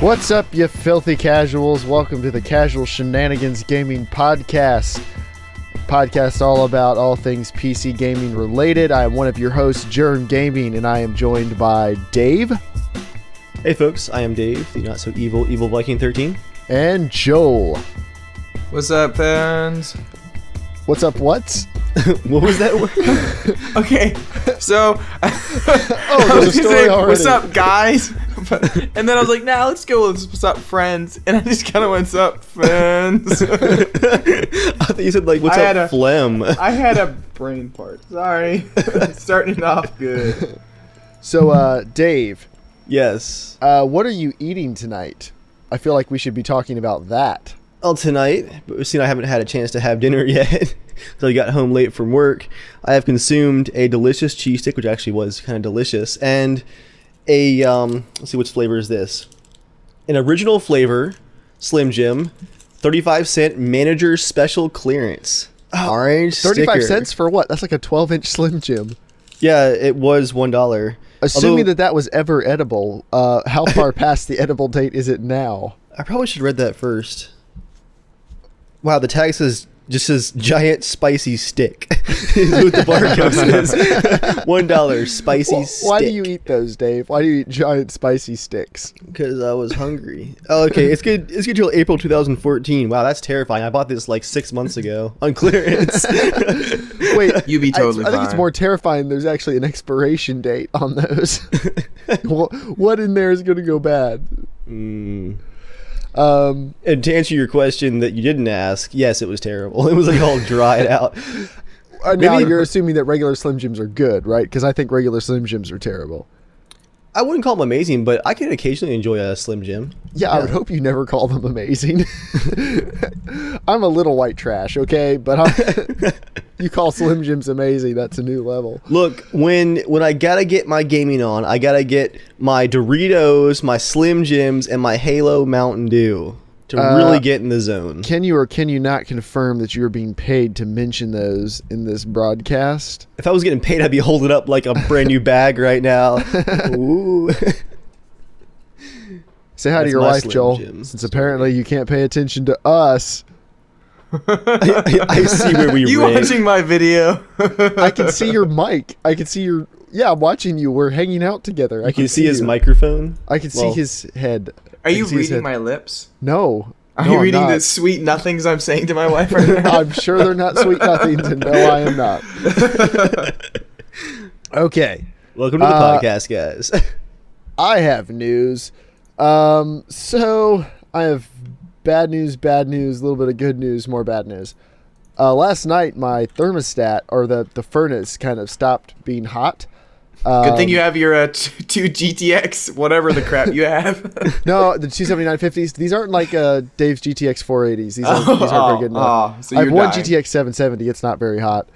What's up, you filthy casuals? Welcome to the Casual Shenanigans Gaming podcast. Podcast all about all things PC gaming related. I am one of your hosts, JERMgaming, and I am joined by Dave. Hey folks, I am Dave, the not so evil Viking 13. And Joel. What's up, fans? What's up, what? What was that word? Okay, so I was gonna say, what's up, guys? And then I was like, nah, let's go with what's up, friends. And I just kind of went, what's up, friends? I thought you said, like, what's up, phlegm? I had a brain part. Sorry. Starting off good. So, Dave. Yes. What are you eating tonight? I feel like we should be talking about that. Well, tonight, but seeing I haven't had a chance to have dinner yet, so I got home late from work, I have consumed a delicious cheese stick, which actually was kind of delicious, and a, let's see, which flavor is this? An original flavor, Slim Jim, 35-cent manager's special clearance. Orange 35 sticker. cents for what? That's like a 12-inch Slim Jim. Yeah, it was $1. Assuming that was ever edible, how far past the edible date is it now? I probably should have read that first. Wow, the tag says giant spicy stick. Is what the barcode says. $1 spicy stick. Why do you eat those, Dave? Why do you eat giant spicy sticks? Because I was hungry. Oh, okay. It's good. It's good till April 2014. Wow, that's terrifying. I bought this like 6 months ago on clearance. Wait, You be totally I think it's fine. more terrifying. There's actually an expiration date on those. What in there is going to go bad? And to answer your question that you didn't ask, yes, it was terrible. It was like all dried out. Now you're assuming that regular Slim Jims are good, right? Because I think regular Slim Jims are terrible. I wouldn't call them amazing, but I could occasionally enjoy a Slim Jim. Yeah, I would hope you never call them amazing. I'm a little white trash, okay? But you call Slim Jims amazing, that's a new level. Look, when I gotta get my gaming on, I gotta get my Doritos, my Slim Jims, and my Halo Mountain Dew to really get in the zone. Can you or can you not confirm that you are being paid to mention those in this broadcast? If I was getting paid, I'd be holding up like a brand new bag right now. Ooh. Say hi to That's your my wife, Slim Joel, Jim since apparently you can't pay attention to us. I see where we You rank. watching my video? I can see your mic. I can see your... Yeah, I'm watching you. We're hanging out together. You can see his you. microphone. I can see his head. Are you I can see his reading head. my lips? No. Are No, you I'm reading not. the sweet nothings I'm saying to my wife right now? I'm sure they're not sweet nothings, and no, I am not. Okay. Welcome to the podcast, guys. I have news. So I have bad news, a little bit of good news, more bad news. Last night, my thermostat, or the furnace, kind of stopped being hot. Good thing you have your 2 GTX, whatever the crap you have. No, the 27950s. These aren't like Dave's GTX 480s. These aren't very good enough. So I have you're one dying. GTX 770. It's not very hot.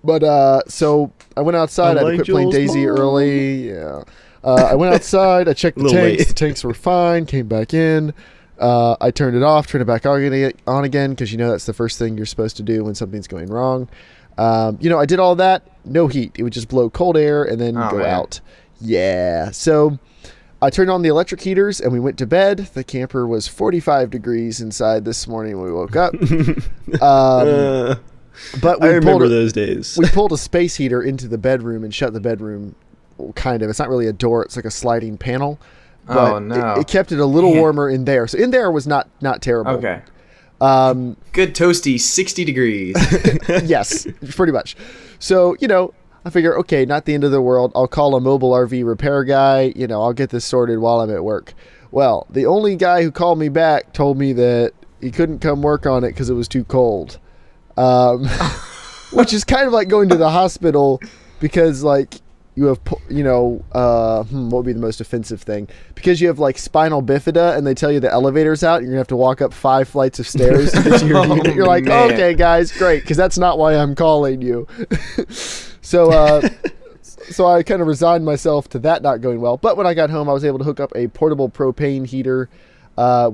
But so I went outside. I had to quit playing Joel's Daisy mom. early. Yeah. I went outside. I checked the Little tanks. late. The tanks were fine. Came back in. I turned it off. Turned it back on again because you know that's the first thing you're supposed to do when something's going wrong. I did all that. No heat. It would just blow cold air and then go man. out. Yeah. So I turned on the electric heaters and we went to bed. The camper was 45 degrees inside this morning when we woke up. But I remember those days. We pulled a space heater into the bedroom and shut the bedroom. Kind of. It's not really a door. It's like a sliding panel. But Oh, no. it kept it a little warmer in there. So in there was not terrible. Okay. Good toasty, 60 degrees. Yes, pretty much. So, I figure, okay, not the end of the world. I'll call a mobile RV repair guy. I'll get this sorted while I'm at work. Well, the only guy who called me back told me that he couldn't come work on it because it was too cold. Which is kind of like going to the hospital because, like, you have, what would be the most offensive thing? Because you have, like, spinal bifida and they tell you the elevator's out and you're going to have to walk up 5 flights of stairs to get to your unit. You're like, man. okay, guys, great, because that's not why I'm calling you. So I kind of resigned myself to that not going well. But when I got home, I was able to hook up a portable propane heater,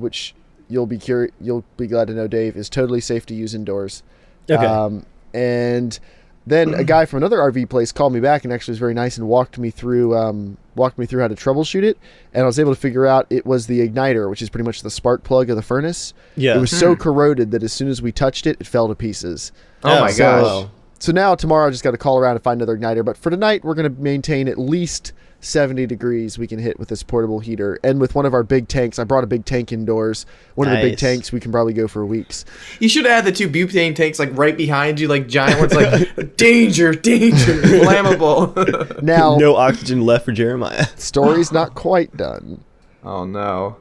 which you'll be glad to know, Dave, is totally safe to use indoors. Okay. And then a guy from another RV place called me back and actually was very nice and walked me through walked me through how to troubleshoot it, and I was able to figure out it was the igniter, which is pretty much the spark plug of the furnace. Yeah. It was so corroded that as soon as we touched it, it fell to pieces. Oh my gosh. So now tomorrow I just got to call around and find another igniter. But for tonight, we're going to maintain at least 70 degrees we can hit with this portable heater. And with one of our big tanks, I brought a big tank indoors. One of the big tanks, we can probably go for weeks. You should add the 2 butane tanks like right behind you, like giant ones, like danger, flammable. Now, no oxygen left for Jeremiah. Story's not quite done. Oh no.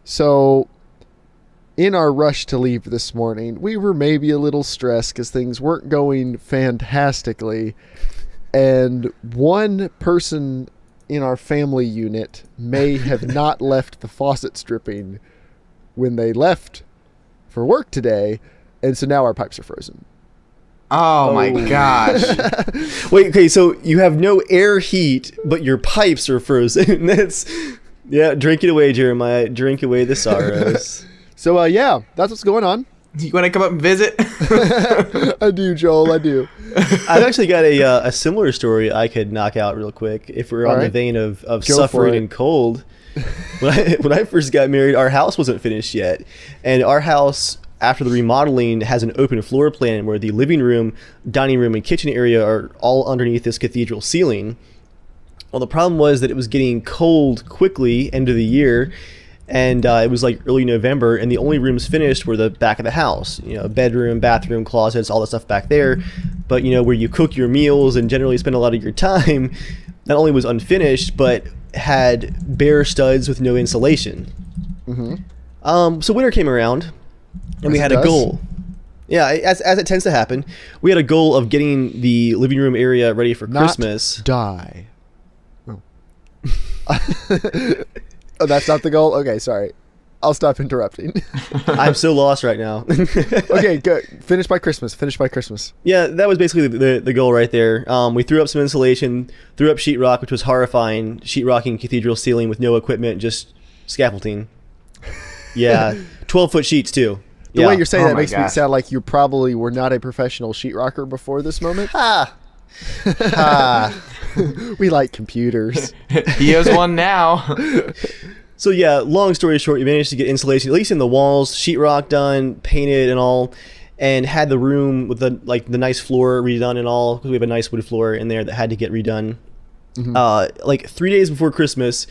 So, in our rush to leave this morning, we were maybe a little stressed because things weren't going fantastically. And one person in our family unit may have not left the faucet stripping when they left for work today. And so now our pipes are frozen. Oh my gosh. Wait, okay, so you have no air heat, but your pipes are frozen. Yeah, drink it away, Jeremiah. Drink away the sorrows. So, yeah, that's what's going on. You want to come up and visit? I do, Joel, I do. I've actually got a similar story I could knock out real quick if we're on the vein of suffering and cold. When I first got married, our house wasn't finished yet. And our house, after the remodeling, has an open floor plan where the living room, dining room, and kitchen area are all underneath this cathedral ceiling. Well, the problem was that it was getting cold quickly, end of the year. And it was like early November, and the only rooms finished were the back of the house. You know, bedroom, bathroom, closets, all the stuff back there. But, you know, where you cook your meals and generally spend a lot of your time, not only was unfinished, but had bare studs with no insulation. Mm-hmm. So winter came around, and we had a goal. Yeah, as it tends to happen, we had a goal of getting the living room area ready for Christmas. Die. Oh. Oh, that's not the goal? Okay, sorry. I'll stop interrupting. I'm so lost right now. Okay, good. Finish by Christmas. Yeah, that was basically the goal right there. We threw up some insulation, threw up sheetrock, which was horrifying. Sheetrocking cathedral ceiling with no equipment, just scaffolding. Yeah, 12-foot sheets too. The way you're saying that makes me sound like you probably were not a professional sheetrocker before this moment. Ha! Ha! We like computers. He has one now. So yeah, long story short, you managed to get insulation, at least in the walls, sheetrock done, painted and all, and had the room with the nice floor redone and all, because we have a nice wood floor in there that had to get redone. Mm-hmm. Like 3 days before Christmas,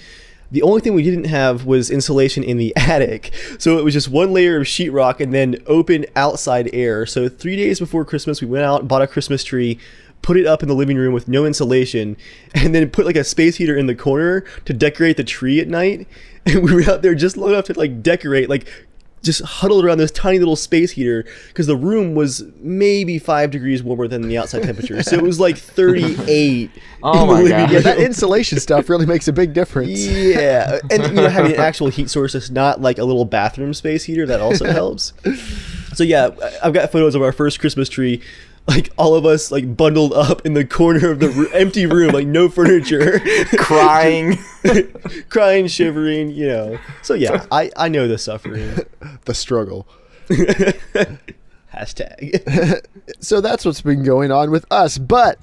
the only thing we didn't have was insulation in the attic. So it was just one layer of sheetrock and then open outside air. So 3 days before Christmas, we went out, bought a Christmas tree, put it up in the living room with no insulation, and then put like a space heater in the corner to decorate the tree at night. And we were out there just long enough to like decorate, like just huddled around this tiny little space heater because the room was maybe 5 degrees warmer than the outside temperature. So it was like 38. Oh my god! Yeah, that insulation stuff really makes a big difference. Yeah, and you know, having an actual heat source that's not like a little bathroom space heater, that also helps. So yeah, I've got photos of our first Christmas tree. Like all of us like bundled up in the corner of the empty room, like no furniture, crying, shivering, you know. So yeah, I know the suffering, the struggle. Hashtag. So that's what's been going on with us, but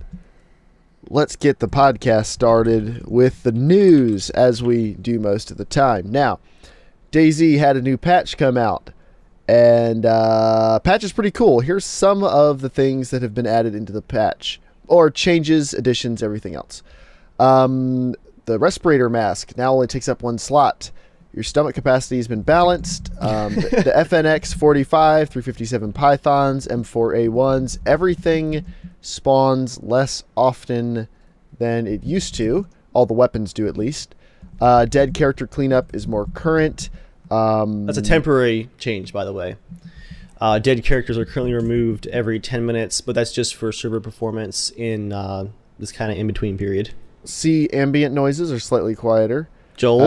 let's get the podcast started with the news as we do most of the time. Now, DayZ had a new patch come out. And patch is pretty cool. Here's some of the things that have been added into the patch, or changes, additions, everything else. The respirator mask now only takes up 1 slot. Your stomach capacity has been balanced. The FNX 45, 357 Pythons, M4A1s, everything spawns less often than it used to. All the weapons do, at least. Dead character cleanup is more current. That's a temporary change, by the way. Dead characters are currently removed every 10 minutes, but that's just for server performance in this kind of in-between period. Ambient noises are slightly quieter. Joel?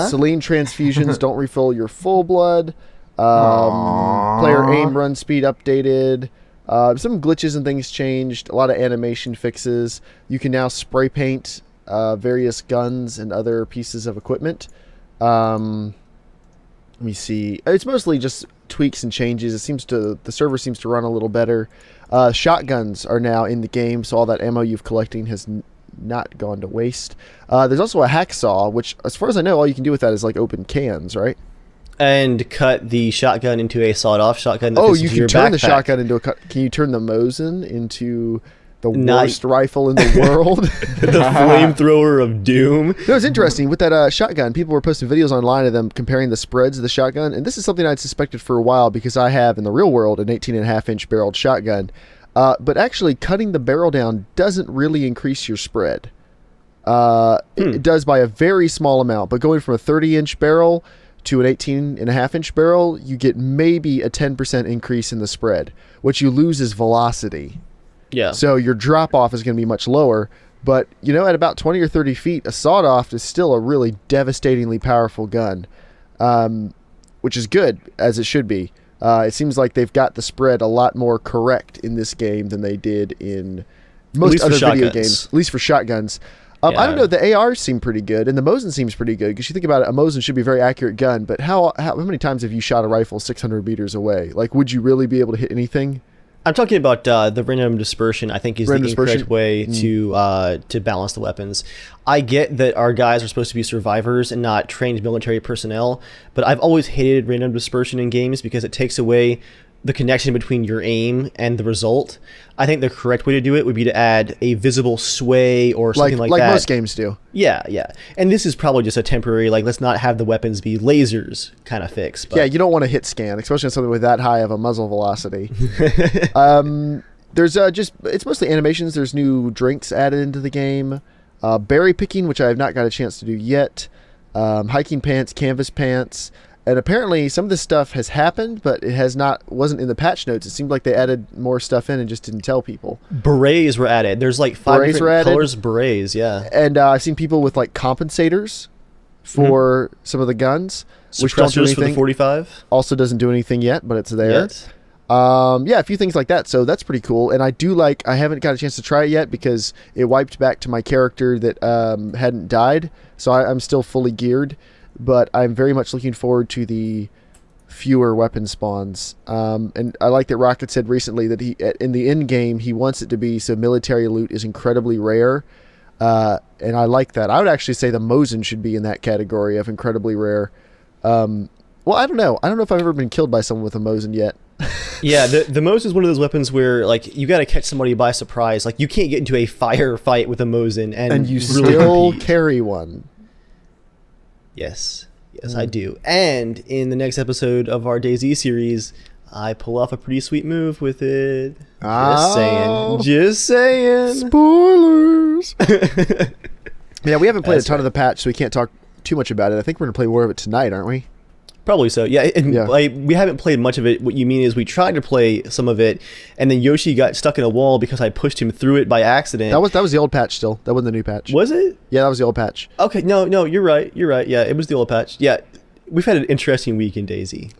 Saline transfusions don't refill your full blood. Player aim run speed updated. Some glitches and things changed. A lot of animation fixes. You can now spray paint various guns and other pieces of equipment. Let me see. It's mostly just tweaks and changes. The server seems to run a little better. Shotguns are now in the game, so all that ammo you've collecting has not gone to waste. There's also a hacksaw, which, as far as I know, all you can do with that is like open cans, right? And cut the shotgun into a sawed-off shotgun. That Oh, fits you into can your turn backpack. the shotgun into a. Can you turn the Mosin into the worst rifle in the world? The flamethrower of doom. No, it's interesting with that shotgun. People were posting videos online of them comparing the spreads of the shotgun, and this is something I'd suspected for a while because I have in the real world an 18.5-inch barreled shotgun. But actually, cutting the barrel down doesn't really increase your spread. It does by a very small amount, but going from a 30-inch barrel to an 18.5-inch barrel, you get maybe a 10% increase in the spread. What you lose is velocity. Yeah. So your drop-off is going to be much lower. But, at about 20 or 30 feet, a sawed-off is still a really devastatingly powerful gun, which is good, as it should be. It seems like they've got the spread a lot more correct in this game than they did in most other video games, at least for shotguns. I don't know. The ARs seem pretty good, and the Mosin seems pretty good. Because you think about it, a Mosin should be a very accurate gun. But how many times have you shot a rifle 600 meters away? Like, would you really be able to hit anything? I'm talking about the random dispersion. I think is the incorrect way to balance the weapons. I get that our guys are supposed to be survivors and not trained military personnel, but I've always hated random dispersion in games because it takes away the connection between your aim and the result. I think the correct way to do it would be to add a visible sway or something like that. Like most games do. Yeah. And this is probably just a temporary, let's not have the weapons be lasers kind of fix. But. Yeah, you don't want to hit scan, especially on something with that high of a muzzle velocity. There's it's mostly animations. There's new drinks added into the game. Berry picking, which I have not got a chance to do yet. Hiking pants, canvas pants. And apparently some of this stuff has happened, but it wasn't in the patch notes. It seemed like they added more stuff in and just didn't tell people. Berets were added. There's 5 different colors of berets, yeah. And I've seen people with compensators for some of the guns, which don't do anything. For the 45? Also doesn't do anything yet, but it's there. A few things like that. So that's pretty cool. And I haven't got a chance to try it yet because it wiped back to my character that hadn't died. So I'm still fully geared. But I'm very much looking forward to the fewer weapon spawns. And I like that Rocket said recently that in the end game, he wants it to be so military loot is incredibly rare. And I like that. I would actually say the Mosin should be in that category of incredibly rare. Well, I don't know. I don't know if I've ever been killed by someone with a Mosin yet. Yeah, the Mosin is one of those weapons where you got to catch somebody by surprise. You can't get into a firefight with a Mosin and you really still compete. carry one. Yes, I do. And in the next episode of our DayZ series, I pull off a pretty sweet move with it. Just saying. Spoilers. Yeah, we haven't played a ton of the patch, so we can't talk too much about it. I think we're going to play more of it tonight, aren't we? Probably so. Yeah, we haven't played much of it. What you mean is we tried to play some of it, and then Yoshi got stuck in a wall because I pushed him through it by accident. That was the old patch still. That wasn't the new patch. Was it? Yeah, that was the old patch. Okay, no, you're right. Yeah, it was the old patch. Yeah, we've had an interesting week in DayZ.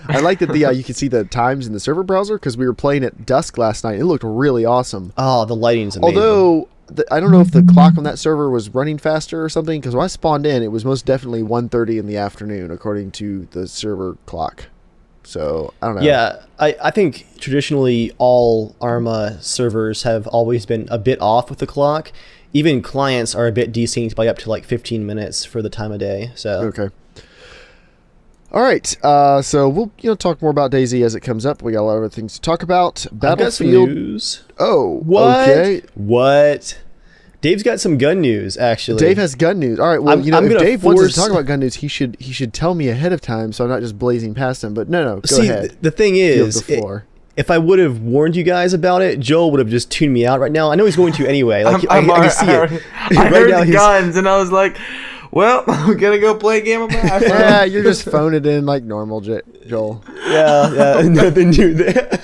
I like that you can see the times in the server browser because we were playing at dusk last night. It looked really awesome. Oh, the lighting's amazing. Although I don't know if the clock on that server was running faster or something, because when I spawned in, it was most definitely 1:30 in the afternoon, according to the server clock. So, I don't know. Yeah, I think traditionally all ARMA servers have always been a bit off with the clock. Even clients are a bit desynced by up to 15 minutes for the time of day. So okay. All right, so we'll talk more about DayZ as it comes up. We got a lot of other things to talk about. Battlefield. I've got some news. Oh, what? Okay. What? Dave's got some gun news, actually. Dave has gun news. All right, well, if Dave wants to talk about gun news, he should tell me ahead of time so I'm not just blazing past him. But no, go ahead. The thing is, if I would have warned you guys about it, Joel would have just tuned me out right now. I know he's going to anyway. I can see it. I heard the guns, and I was like, well, I'm going to go play a game of Battlefield. Yeah, you're just phoning it in like normal, Joel. Yeah, nothing new there.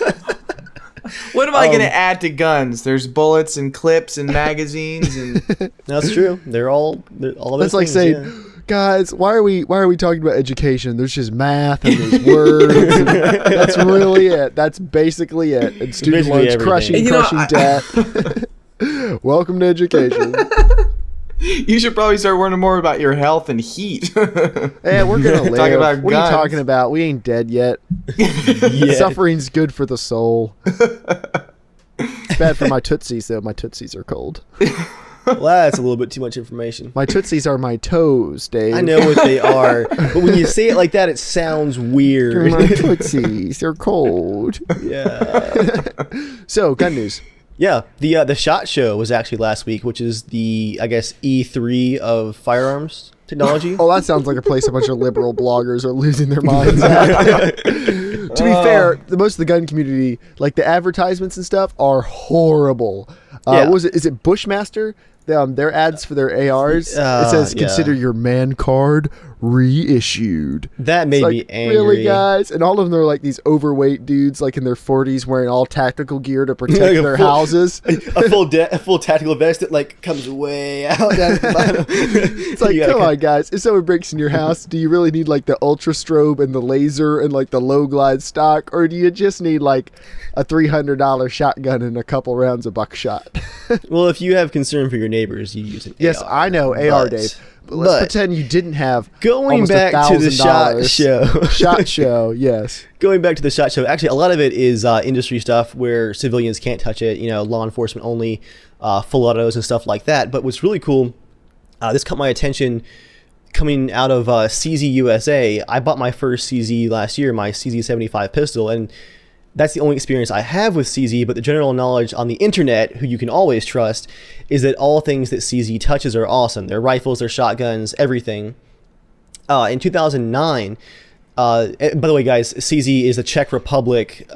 What am I going to add to guns? There's bullets and clips and magazines and that's true. They're all that's like saying, guys, why are we talking about education? There's just math and there's words. And that's really it. That's basically it. And student loans, crushing debt. Welcome to education. You should probably start learning more about your health and heat. Hey, we're gonna live. Talking about what are you guns. talking about? We ain't dead yet. Yeah. Suffering's good for the soul. It's bad for my tootsies, though. My tootsies are cold. Well, that's a little bit too much information. My tootsies are my toes, Dave. I know what they are, but when you say it like that, it sounds weird. My tootsies, they're cold. Yeah. So, gun news. Yeah, the SHOT Show was actually last week, which is the, I guess, E3 of firearms technology. Oh, that sounds like a place a bunch of liberal bloggers are losing their minds at. To be fair, most of the gun community, like the advertisements and stuff, are horrible. Yeah. Is it Bushmaster? Their ads for their ARs, it says, yeah. consider your man card reissued. That made It's me like, angry. really, guys? And all of them are like these overweight dudes, like in their 40s, wearing all tactical gear to protect Like a their full- houses. A full tactical vest that like comes way out down at the bottom. It's like, come on, guys. If someone breaks in your house, do you really need like the ultra strobe and the laser and like the low glide stock, or do you just need like a $300 shotgun and a couple rounds of buckshot? Well, if you have concern for your neighbors, you use an Yes, AR. I know AR, But- Dave. But let's pretend you didn't have Going almost back to the SHOT $1,000. Show. SHOT Show, yes. Going back to the SHOT Show, actually, a lot of it is industry stuff where civilians can't touch it. You know, law enforcement only, full autos and stuff like that. But what's really cool, this caught my attention coming out of CZ USA. I bought my first CZ last year, my CZ75 pistol, and that's the only experience I have with CZ, but the general knowledge on the internet, who you can always trust, is that all things that CZ touches are awesome. Their rifles, their shotguns, everything. In 2009, by the way, guys, CZ is the Czech Republic.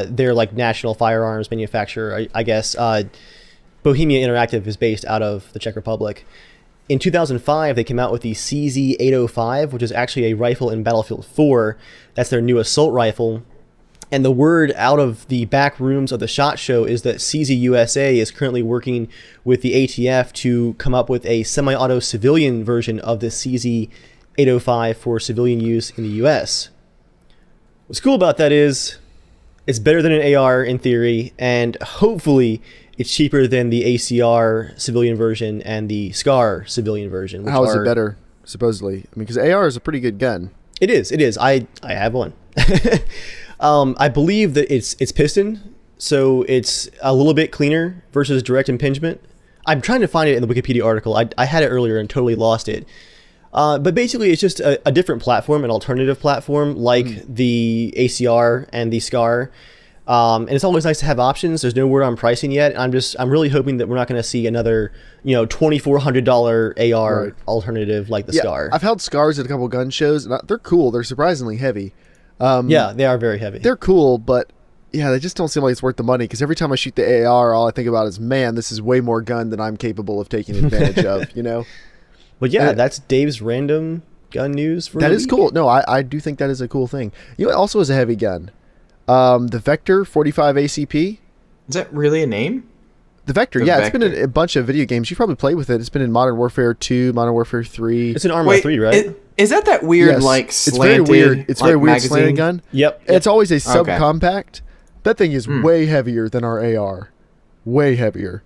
They're like national firearms manufacturer, I guess. Bohemia Interactive is based out of the Czech Republic. In 2005, they came out with the CZ805, which is actually a rifle in Battlefield 4. That's their new assault rifle. And the word out of the back rooms of the SHOT Show is that CZ USA is currently working with the ATF to come up with a semi-auto civilian version of the CZ805 for civilian use in the US. What's cool about that is it's better than an AR in theory, and hopefully it's cheaper than the ACR civilian version and the SCAR civilian version. How is it better, supposedly? I mean, because AR is a pretty good gun. It is. I have one. I believe that it's piston, so it's a little bit cleaner versus direct impingement. I'm trying to find it in the Wikipedia article. I had it earlier and totally lost it. But basically, it's just a different platform, an alternative platform like the ACR and the SCAR. And it's always nice to have options. There's no word on pricing yet. I'm really hoping that we're not going to see another, $2,400 AR alternative like the SCAR. I've held SCARs at a couple gun shows, and they're cool. They're surprisingly heavy. Yeah, they are very heavy. They're cool, but yeah, they just don't seem like it's worth the money, because every time I shoot the AR, all I think about is, man, this is way more gun than I'm capable of taking advantage of, But yeah, And that's Dave's random gun news for That the is week. cool. No, I do think that is a cool thing. It also is a heavy gun. The Vector 45 ACP. Is that really a name? The Vector, The yeah, it's been Vector. in a bunch of video games. You probably played with it. It's been in Modern Warfare 2, Modern Warfare 3. It's an Arma 3, right? Is that weird, Yes. like, It's slanted, very weird. It's very like, weird magazine? slanted gun. Yep. It's always a Okay. subcompact. That thing is way heavier than our AR. Way heavier.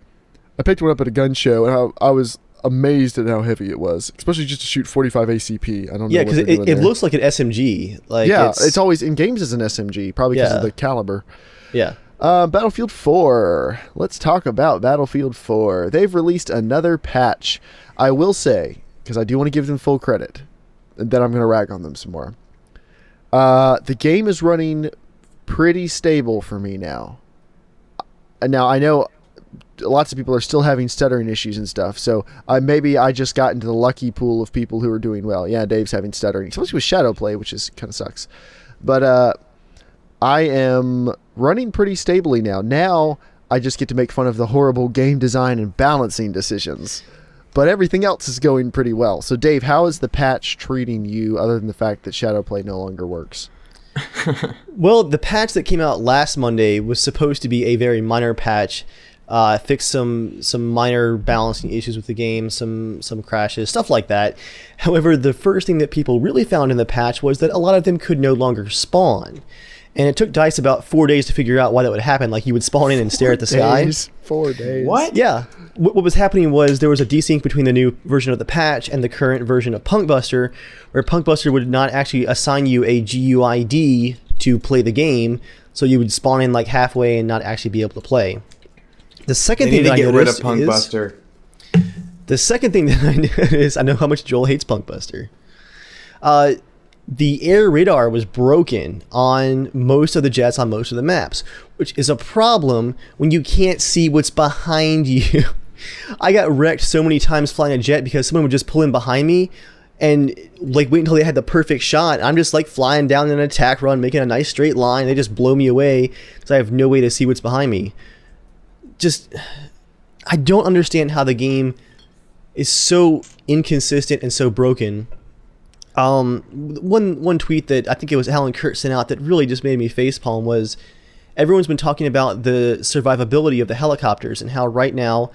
I picked one up at a gun show, and I was amazed at how heavy it was, especially just to shoot 45 ACP. I don't know. Yeah, what because they're doing it there. looks like an SMG. Like Yeah, it's always in games as an SMG, probably because Yeah. of the caliber. yeah. Battlefield 4. Let's talk about Battlefield 4. They've released another patch. I will say, because I do want to give them full credit, and then I'm going to rag on them some more. The game is running pretty stable for me now. And now I know lots of people are still having stuttering issues and stuff, so maybe I just got into the lucky pool of people who are doing well. Yeah, Dave's having stuttering, especially with Shadow Play, which is kind of sucks. But I am running pretty stably now. Now I just get to make fun of the horrible game design and balancing decisions. But everything else is going pretty well. So Dave, how is the patch treating you other than the fact that Shadow Play no longer works? Well, the patch that came out last Monday was supposed to be a very minor patch. Fix some minor balancing issues with the game, some crashes, stuff like that. However, the first thing that people really found in the patch was that a lot of them could no longer spawn. And it took DICE about 4 days to figure out why that would happen. Like, you would spawn in and stare at the sky. 4 days. What? Yeah. What was happening was there was a desync between the new version of the patch and the current version of Punkbuster, where Punkbuster would not actually assign you a GUID to play the game, so you would spawn in like halfway and not actually be able to play. The second They thing need that to I get rid of noticed Punkbuster. the second thing that I noticed, I know how much Joel hates Punkbuster. The air radar was broken on most of the jets on most of the maps, which is a problem when you can't see what's behind you. I got wrecked so many times flying a jet because someone would just pull in behind me and like wait until they had the perfect shot. I'm just like flying down an attack run, making a nice straight line. They just blow me away because I have no way to see what's behind me. Just, I don't understand how the game is so inconsistent and so broken. One tweet that I think it was Alan Kurt sent out that really just made me facepalm was everyone's been talking about the survivability of the helicopters and how right now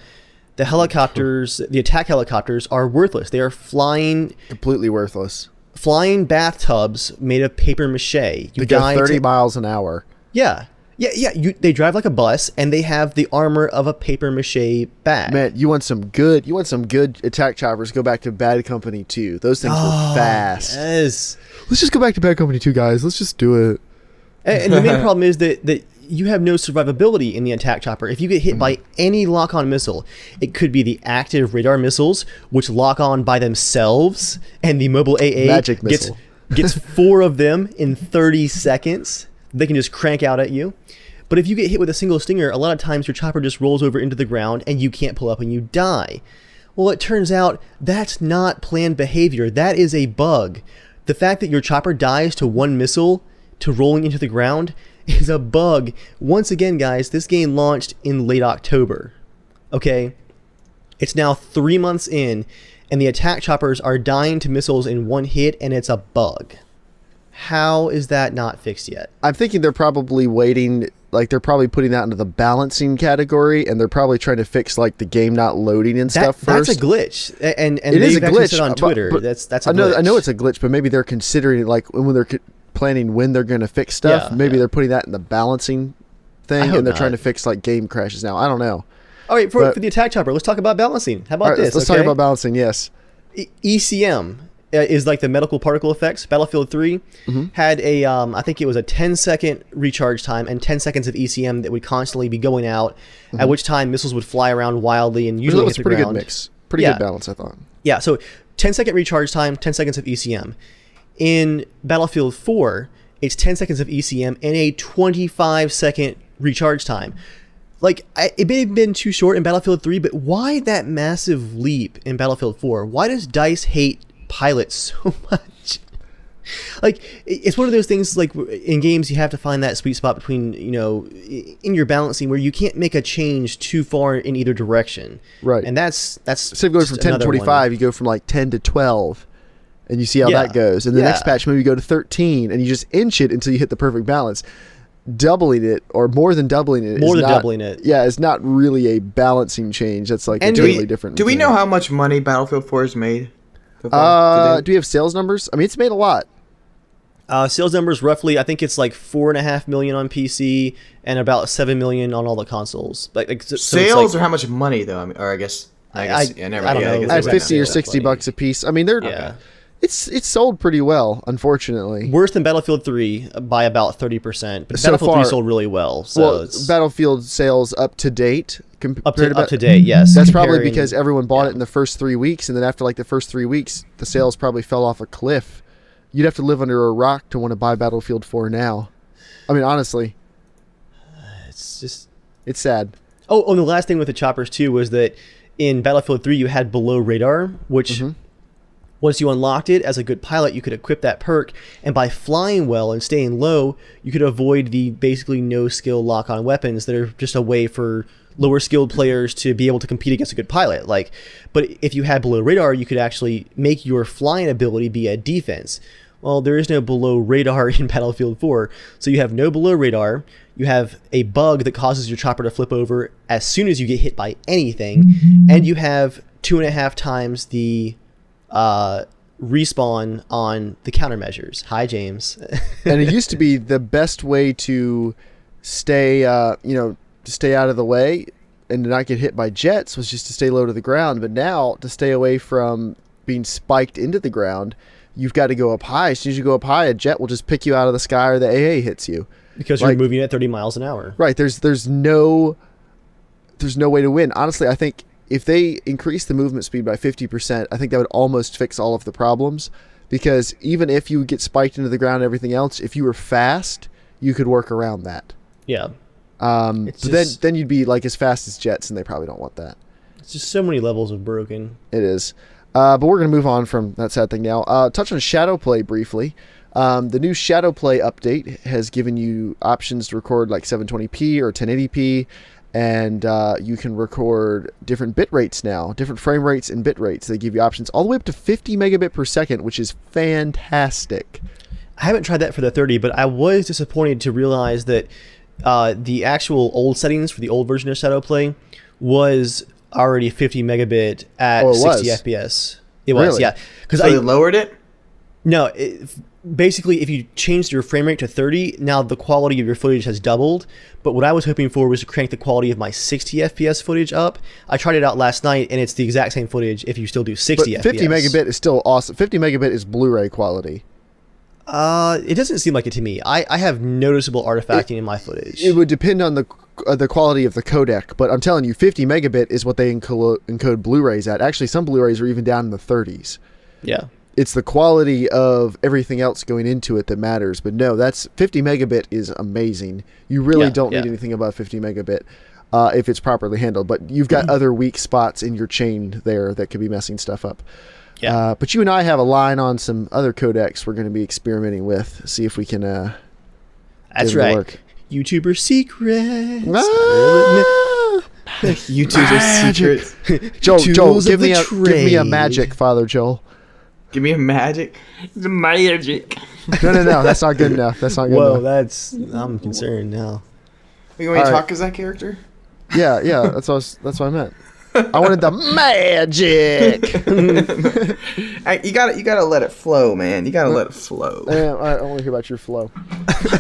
the helicopters, the attack helicopters, are worthless. They are flying Completely worthless. flying bathtubs made of paper mache. They go 30 miles an hour. Yeah. They drive like a bus, and they have the armor of a paper mache bag. Man, you want some good attack choppers, go back to Bad Company 2. Those things were fast. Yes. Let's just go back to Bad Company 2, guys. Let's just do it. And the main problem is that you have no survivability in the attack chopper. If you get hit by any lock-on missile, it could be the active radar missiles, which lock on by themselves, and the mobile AA Magic missile. gets 4 of them in 30 seconds. They can just crank out at you. But if you get hit with a single stinger, a lot of times your chopper just rolls over into the ground and you can't pull up and you die. Well, it turns out that's not planned behavior. That is a bug. The fact that your chopper dies to one missile to rolling into the ground is a bug. Once again, guys, this game launched in late October. Okay? It's now 3 months in, and the attack choppers are dying to missiles in one hit, and it's a bug. How is that not fixed yet? I'm thinking they're probably waiting, like they're probably putting that into the balancing category, and they're probably trying to fix like the game not loading and stuff first. That's a glitch, and it is a glitch said on Twitter. But that's a glitch. I know it's a glitch, but maybe they're considering like when they're planning when they're going to fix stuff. Maybe they're putting that in the balancing thing, and they're trying to fix like game crashes now. I don't know. All right, for the attack chopper, let's talk about balancing. How about this? Let's talk about balancing. Yes, ECM. Is like the medical particle effects. Battlefield 3 had a, I think it was a 10-second recharge time and 10 seconds of ECM that would constantly be going out, at which time missiles would fly around wildly and usually hit the ground. Pretty good mix. Pretty good balance, I thought. Yeah, so 10-second recharge time, 10 seconds of ECM. In Battlefield 4, it's 10 seconds of ECM and a 25-second recharge time. Like, it may have been too short in Battlefield 3, but why that massive leap in Battlefield 4? Why does DICE hate pilots so much? Like, it's one of those things, like in games you have to find that sweet spot between, you know, in your balancing where you can't make a change too far in either direction, right? And that's instead of going from 10 to 25 you go from like 10 to 12 and you see how that goes, and the next patch maybe you go to 13 and you just inch it until you hit the perfect balance. Doubling it or more than doubling it is not really a balancing change. That's like totally different. Do we know how much money Battlefield 4 has made? Do we have sales numbers? I mean, it's made a lot. Sales numbers roughly, I think it's like 4.5 million on PC and about 7 million on all the consoles. So sales or how much money though? I mean, or I guess I don't know. At 50 or 60 bucks a piece. I mean, they're it's sold pretty well, unfortunately. Worse than Battlefield 3 by about 30%, but so Battlefield far, 3 sold really well. So Battlefield sales up to date. Up to date, yes. That's probably because everyone bought it in the first 3 weeks, and then after like the first 3 weeks, the sales probably fell off a cliff. You'd have to live under a rock to want to buy Battlefield 4 now. I mean, honestly. It's sad. Oh, and the last thing with the choppers, too, was that in Battlefield 3, you had below radar, which once you unlocked it, as a good pilot, you could equip that perk, and by flying well and staying low, you could avoid the basically no-skill lock-on weapons that are just a way for lower skilled players to be able to compete against a good pilot. But if you had below radar, you could actually make your flying ability be a defense. Well, there is no below radar in Battlefield 4, so you have no below radar. You have a bug that causes your chopper to flip over as soon as you get hit by anything, and you have 2.5 times the respawn on the countermeasures. Hi, James. And it used to be the best way to stay, to stay out of the way and to not get hit by jets was just to stay low to the ground. But now, to stay away from being spiked into the ground, you've got to go up high. As soon as you go up high, a jet will just pick you out of the sky, or the AA hits you. Because you're moving at 30 miles an hour. Right. There's no way to win. Honestly, I think if they increase the movement speed by 50%, I think that would almost fix all of the problems. Because even if you get spiked into the ground and everything else, if you were fast, you could work around that. Yeah. Then you'd be like as fast as jets, and they probably don't want that. It's just so many levels of broken. It is. But we're going to move on from that sad thing now. Touch on Shadowplay briefly. The new Shadowplay update has given you options to record like 720p or 1080p, and you can record different bit rates now, different frame rates and bit rates. They give you options all the way up to 50 megabit per second, which is fantastic. I haven't tried that for the 30, but I was disappointed to realize that the actual old settings for the old version of Shadowplay was already 50 megabit at 60 FPS. It was, really? yeah. So they lowered it? No, basically, if you changed your frame rate to 30, now the quality of your footage has doubled. But what I was hoping for was to crank the quality of my 60 FPS footage up. I tried it out last night, and it's the exact same footage if you still do 60 FPS. 50 megabit is still awesome. 50 megabit is Blu-ray quality. It doesn't seem like it to me. I have noticeable artifacting in my footage. It would depend on the quality of the codec, but I'm telling you, 50 megabit is what they encode Blu-rays at. Actually, some Blu-rays are even down in the 30s. Yeah. It's the quality of everything else going into it that matters. But no, that's 50 megabit is amazing. You really don't need anything above 50 megabit if it's properly handled. But you've got other weak spots in your chain there that could be messing stuff up. Yeah. But you and I have a line on some other codecs we're going to be experimenting with. See if we can. That's right. Work. YouTuber secrets. YouTuber secrets. Joel, give me a magic, Father Joel. Give me a magic. It's a magic. No. That's not good enough. That's not good enough. I'm concerned now. You want me to talk as that character? Yeah. That's what I meant. I wanted the magic. You gotta let it flow, man. You gotta let it flow. Yeah, I want to hear about your flow.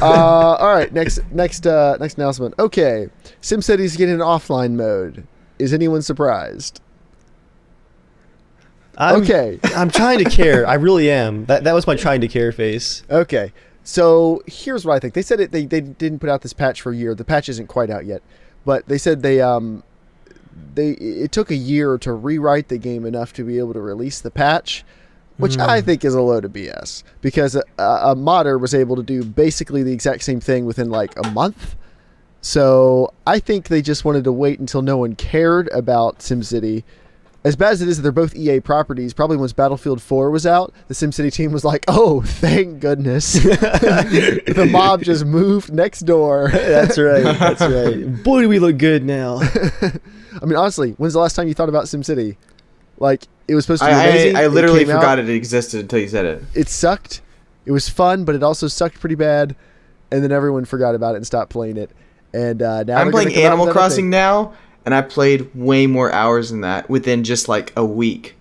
All right, next announcement. Okay, SimCity's getting an offline mode. Is anyone surprised? I'm trying to care. I really am. That was my trying to care face. Okay, so here's what I think. They said they didn't put out this patch for a year. The patch isn't quite out yet, but they said it took a year to rewrite the game enough to be able to release the patch, which I think is a load of BS, because a modder was able to do basically the exact same thing within like a month. So I think they just wanted to wait until no one cared about SimCity. As bad as it is that they're both EA properties, probably once Battlefield 4 was out, the SimCity team was like, oh, thank goodness. The mob just moved next door. That's right. Boy, do we look good now. I mean, honestly, when's the last time you thought about SimCity? Like, it was supposed to be amazing. I literally forgot it existed until you said it. It sucked. It was fun, but it also sucked pretty bad. And then everyone forgot about it and stopped playing it. And now I'm playing Animal Crossing now, and I played way more hours than that within just like a week.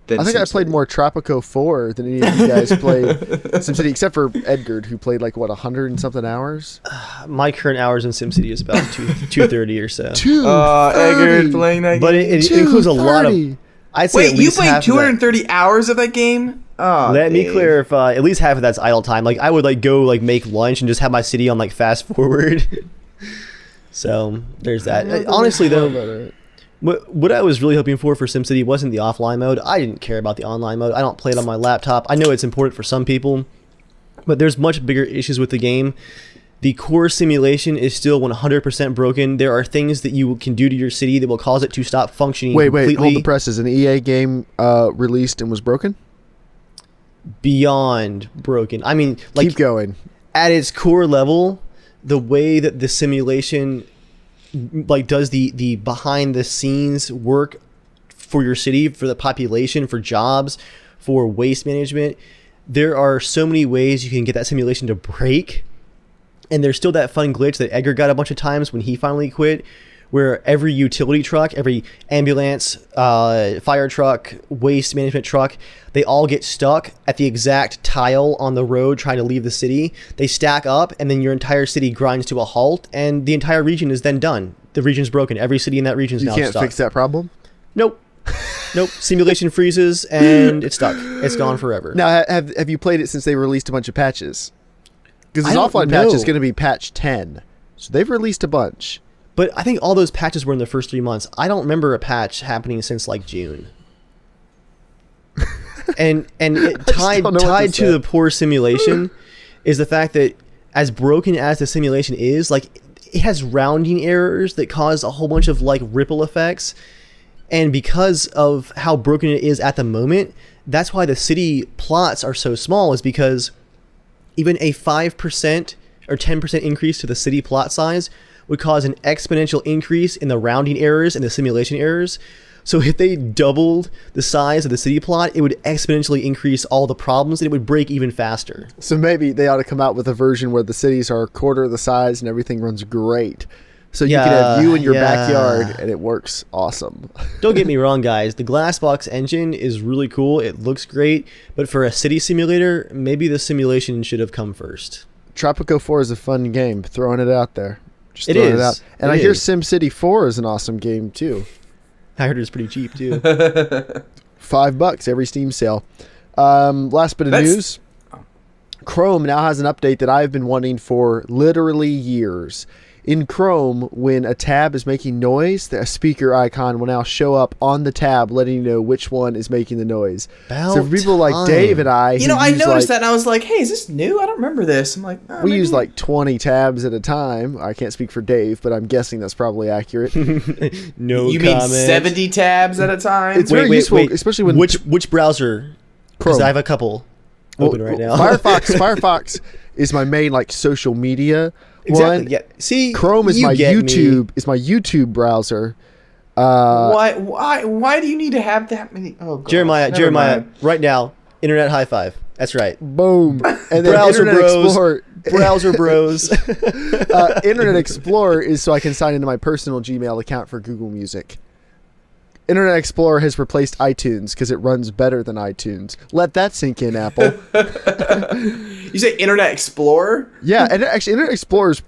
I think I played more Tropico 4 than any of you guys played SimCity, except for Edgar, who played like, 100 and something hours? My current hours in SimCity is about 230 or so. Edgar playing that game. But it includes a lot of... I'd say Wait, you played 230 hours of that game? Let me clarify. At least half of that's idle time. Like, I would like go like make lunch and just have my city on like fast forward. So there's that. Honestly, though... What I was really hoping for SimCity wasn't the offline mode. I didn't care about the online mode. I don't play it on my laptop. I know it's important for some people, but there's much bigger issues with the game. The core simulation is still 100% broken. There are things that you can do to your city that will cause it to stop functioning completely. Wait, hold the press. Is an EA game released and was broken? Beyond broken. I mean, like, keep going. At its core level, the way that the simulation like does the behind the scenes work for your city, for the population, for jobs, for waste management, there are so many ways you can get that simulation to break. And there's still that fun glitch that Edgar got a bunch of times when he finally quit, where every utility truck, every ambulance, fire truck, waste management truck, they all get stuck at the exact tile on the road trying to leave the city. They stack up, and then your entire city grinds to a halt, and the entire region is then done. The region's broken. Every city in that region is now stuck. You can't fix that problem? Nope. Nope. Simulation freezes, and it's stuck. It's gone forever. Now, have you played it since they released a bunch of patches? Because this I don't offline patch know. is going to be patch 10. So they've released a bunch. But I think all those patches were in the first 3 months. I don't remember a patch happening since like June. and it tied to the poor simulation is the fact that as broken as the simulation is, like it has rounding errors that cause a whole bunch of like ripple effects. And because of how broken it is at the moment, that's why the city plots are so small, is because even a 5% or 10% increase to the city plot size would cause an exponential increase in the rounding errors and the simulation errors. So if they doubled the size of the city plot, it would exponentially increase all the problems, and it would break even faster. So maybe they ought to come out with a version where the cities are a quarter of the size and everything runs great. So you can have you in your backyard, and it works awesome. Don't get me wrong, guys. The Glassbox engine is really cool. It looks great. But for a city simulator, maybe the simulation should have come first. Tropico 4 is a fun game. Throwing it out there. Just it throwing is. it out. And I hear SimCity 4 is an awesome game, too. I heard it's pretty cheap, too. $5 every Steam sale. Last bit of news. Chrome now has an update that I've been wanting for literally years. In Chrome, when a tab is making noise, a speaker icon will now show up on the tab, letting you know which one is making the noise. So for people like Dave and I, I noticed that and I was like, hey, is this new? I don't remember this. I'm like, we use like 20 tabs at a time. I can't speak for Dave, but I'm guessing that's probably accurate. No You mean 70 tabs at a time? It's very useful, especially when... Which browser? Because I have a couple open right now. Firefox is my main like social media exactly. one. Yeah. See, Chrome is my YouTube. Is my YouTube browser. Why do you need to have that many? Oh, God. Jeremiah, right now, internet high five. That's right. Boom. And then Browser Internet bros. Explorer. Browser bros. Internet Explorer is so I can sign into my personal Gmail account for Google Music. Internet Explorer has replaced iTunes because it runs better than iTunes. Let that sink in, Apple. You say Internet Explorer? Yeah, and actually, Internet Explorer is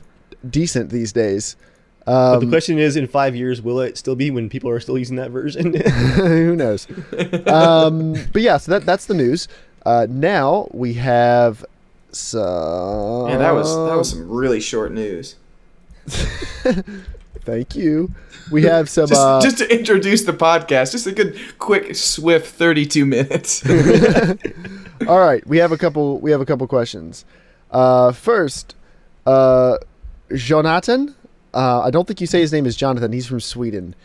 decent these days. But the question is, in 5 years, will it still be when people are still using that version? Who knows? But yeah, so that's the news. Now we have some... Yeah, that was some really short news. Thank you. We have some... just to introduce the podcast, just a good, quick, swift 32 minutes. All right, we have a couple questions. First, Jonathan. I don't think you say his name is Jonathan. He's from Sweden.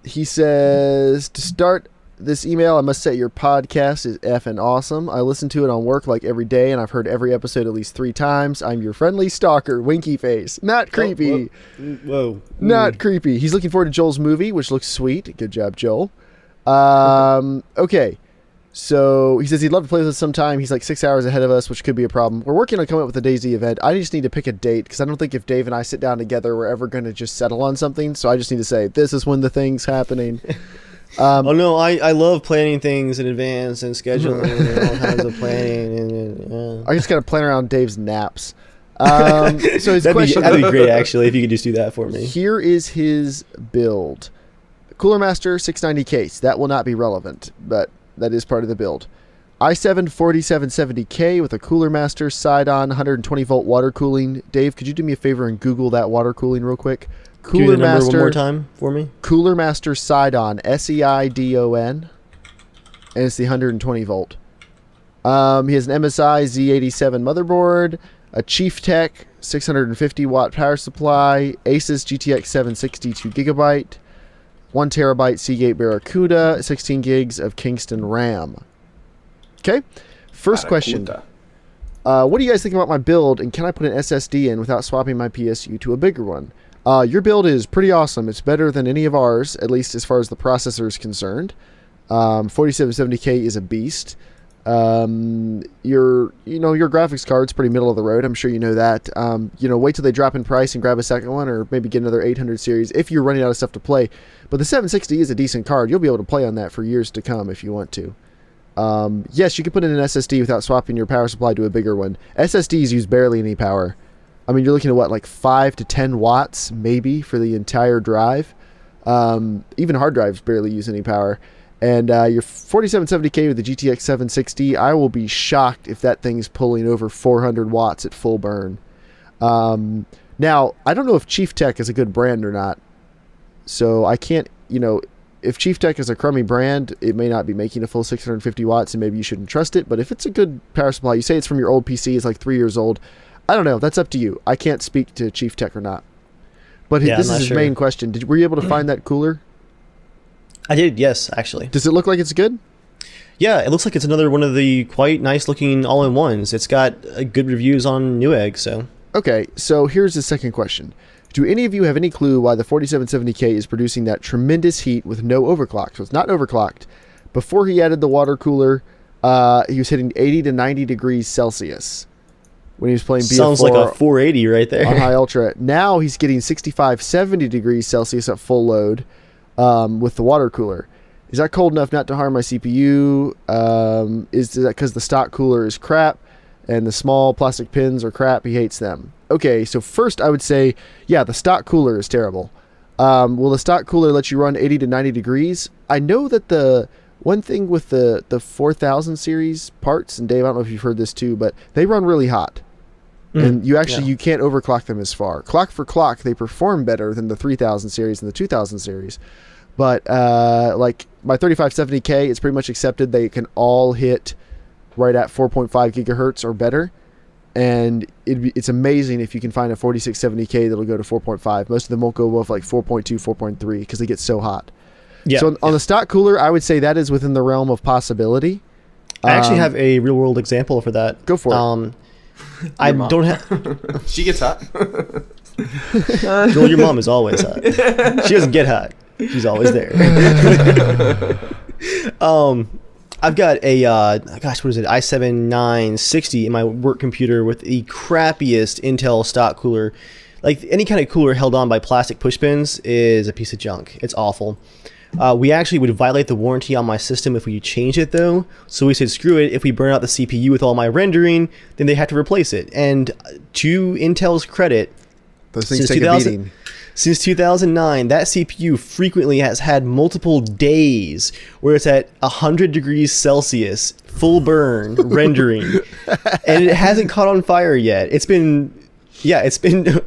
He says, to start this email, I must say your podcast is effing awesome. I listen to it on work like every day, and I've heard every episode at least 3 times. I'm your friendly stalker, winky face. Not creepy. Whoa. Not creepy. He's looking forward to Joel's movie, which looks sweet. Good job, Joel. Okay. So he says he'd love to play with us sometime. He's like 6 hours ahead of us, which could be a problem. We're working on coming up with a DayZ event. I just need to pick a date because I don't think if Dave and I sit down together, we're ever going to just settle on something. So I just need to say, this is when the thing's happening. Oh no, I love planning things in advance and scheduling and all kinds of planning. I just got to plan around Dave's naps. So his question... That'd be great, actually, if you could just do that for me. Here is his build. Cooler Master 690 case. That will not be relevant, but that is part of the build. i7 4770K with a Cooler Master side-on 120-volt water cooling. Dave, could you do me a favor and Google that water cooling real quick? Cooler Master, one more time for me. Cooler Master side-on, SEIDON, and it's the 120-volt. He has an MSI Z87 motherboard, a Chief Tech 650-watt power supply, Asus GTX 760 2GB, 1 terabyte Seagate Barracuda, 16 gigs of Kingston RAM. Okay, first question. What do you guys think about my build, and can I put an SSD in without swapping my PSU to a bigger one? Your build is pretty awesome. It's better than any of ours, at least as far as the processor is concerned. 4770K is a beast. Your graphics card's pretty middle of the road. I'm sure you know that. Wait till they drop in price and grab a second one, or maybe get another 800 series if you're running out of stuff to play. But the 760 is a decent card. You'll be able to play on that for years to come if you want to. Yes, you can put in an SSD without swapping your power supply to a bigger one. SSDs use barely any power. I mean, you're looking at what, like 5 to 10 watts maybe for the entire drive. Even hard drives barely use any power. And your 4770K with the GTX 760, I will be shocked if that thing's pulling over 400 watts at full burn. Now, I don't know if Chief Tech is a good brand or not. So I can't, if Chief Tech is a crummy brand, it may not be making a full 650 watts, and maybe you shouldn't trust it. But if it's a good power supply, you say it's from your old PC, it's like 3 years old. I don't know. That's up to you. I can't speak to Chief Tech or not. But this is his main question. Were you able to find that cooler? I did, yes, actually. Does it look like it's good? Yeah, it looks like it's another one of the quite nice looking all-in-ones. It's got good reviews on Newegg, so. Okay, so here's the second question. Do any of you have any clue why the 4770K is producing that tremendous heat with no overclock? So it's not overclocked. Before he added the water cooler, he was hitting 80 to 90 degrees Celsius when he was playing BF4. Sounds like a 480 right there. On high ultra. Now he's getting 65, 70 degrees Celsius at full load with the water cooler. Is that cold enough not to harm my CPU? Is that because the stock cooler is crap and the small plastic pins are crap? He hates them. Okay, so first I would say, yeah, the stock cooler is terrible. Will the stock cooler let you run 80 to 90 degrees? I know that the one thing with the 4000 series parts, and Dave, I don't know if you've heard this too, but they run really hot. And you can't overclock them as far. Clock for clock, they perform better than the 3000 series and the 2000 series. But like my 3570K, it's pretty much accepted they can all hit right at 4.5 gigahertz or better. And it's amazing if you can find a 4670K that'll go to 4.5. Most of them won't go above like 4.2, 4.3 because they get so hot. Yeah. So on the stock cooler, I would say that is within the realm of possibility. I actually have a real world example for that. Go for it. I don't have. She gets hot. Joel, your mom is always hot. She doesn't get hot. She's always there. I've got a what is it? i7-960 in my work computer with the crappiest Intel stock cooler. Like any kind of cooler held on by plastic push pins is a piece of junk. It's awful. We actually would violate the warranty on my system if we change it though. So we said, screw it. If we burn out the CPU with all my rendering, then they have to replace it. And to Intel's credit, those things take a beating. Since 2009, that CPU frequently has had multiple days where it's at 100 degrees Celsius, full burn, rendering, and it hasn't caught on fire yet. It's been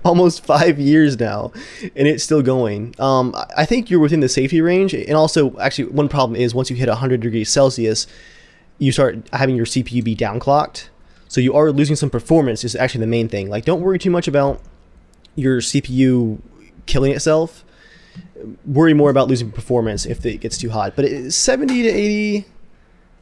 almost 5 years now, and it's still going. I think you're within the safety range, and also, actually, one problem is once you hit 100 degrees Celsius, you start having your CPU be downclocked, so you are losing some performance. Is actually the main thing. Like, don't worry too much about your CPU killing itself. Worry more about losing performance if it gets too hot. But 70 to 80,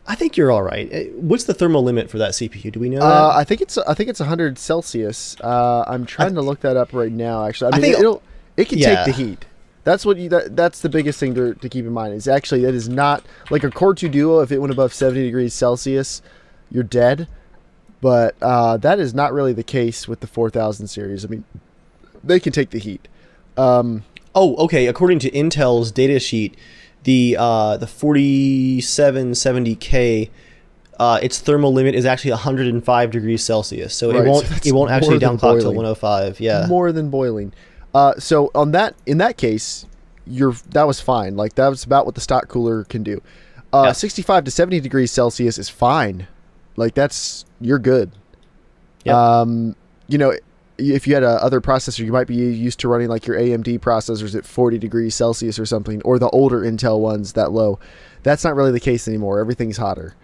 I think you're all right. What's the thermal limit for that CPU? Do we know that? I think it's 100 Celsius. I'm trying to look that up right now. Actually, I mean, it can take the heat. That's that's the biggest thing to keep in mind. Is actually that is not like a Core 2 Duo. If it went above 70 degrees Celsius, you're dead. But that is not really the case with the 4000 series. I mean, they can take the heat. Okay. According to Intel's datasheet, the 4770K, its thermal limit is actually 105 degrees Celsius. So right, it won't actually downclock to 105. Yeah, more than boiling. So in that case, that was fine. Like that was about what the stock cooler can do. 65 to 70 degrees Celsius is fine. Like you're good. Yep. If you had a other processor, you might be used to running like your AMD processors at 40 degrees Celsius or something, or the older Intel ones that low. That's not really the case anymore. Everything's hotter.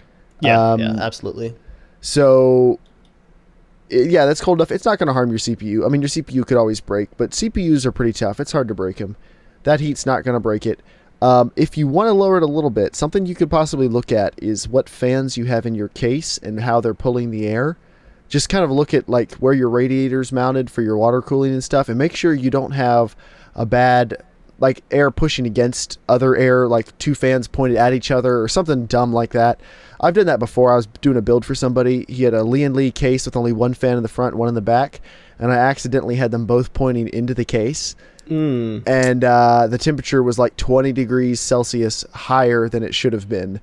Yeah, absolutely. So, yeah, that's cold enough. It's not going to harm your CPU. I mean, your CPU could always break, but CPUs are pretty tough. It's hard to break them. That heat's not going to break it. If you want to lower it a little bit, something you could possibly look at is what fans you have in your case and how they're pulling the air. Just kind of look at like where your radiator's mounted for your water cooling and stuff, and make sure you don't have a bad like air pushing against other air, like two fans pointed at each other or something dumb like that. I've done that before. I was doing a build for somebody. He had a Lee case with only one fan in the front, one in the back, and I accidentally had them both pointing into the case. And the temperature was like 20 degrees Celsius higher than it should have been.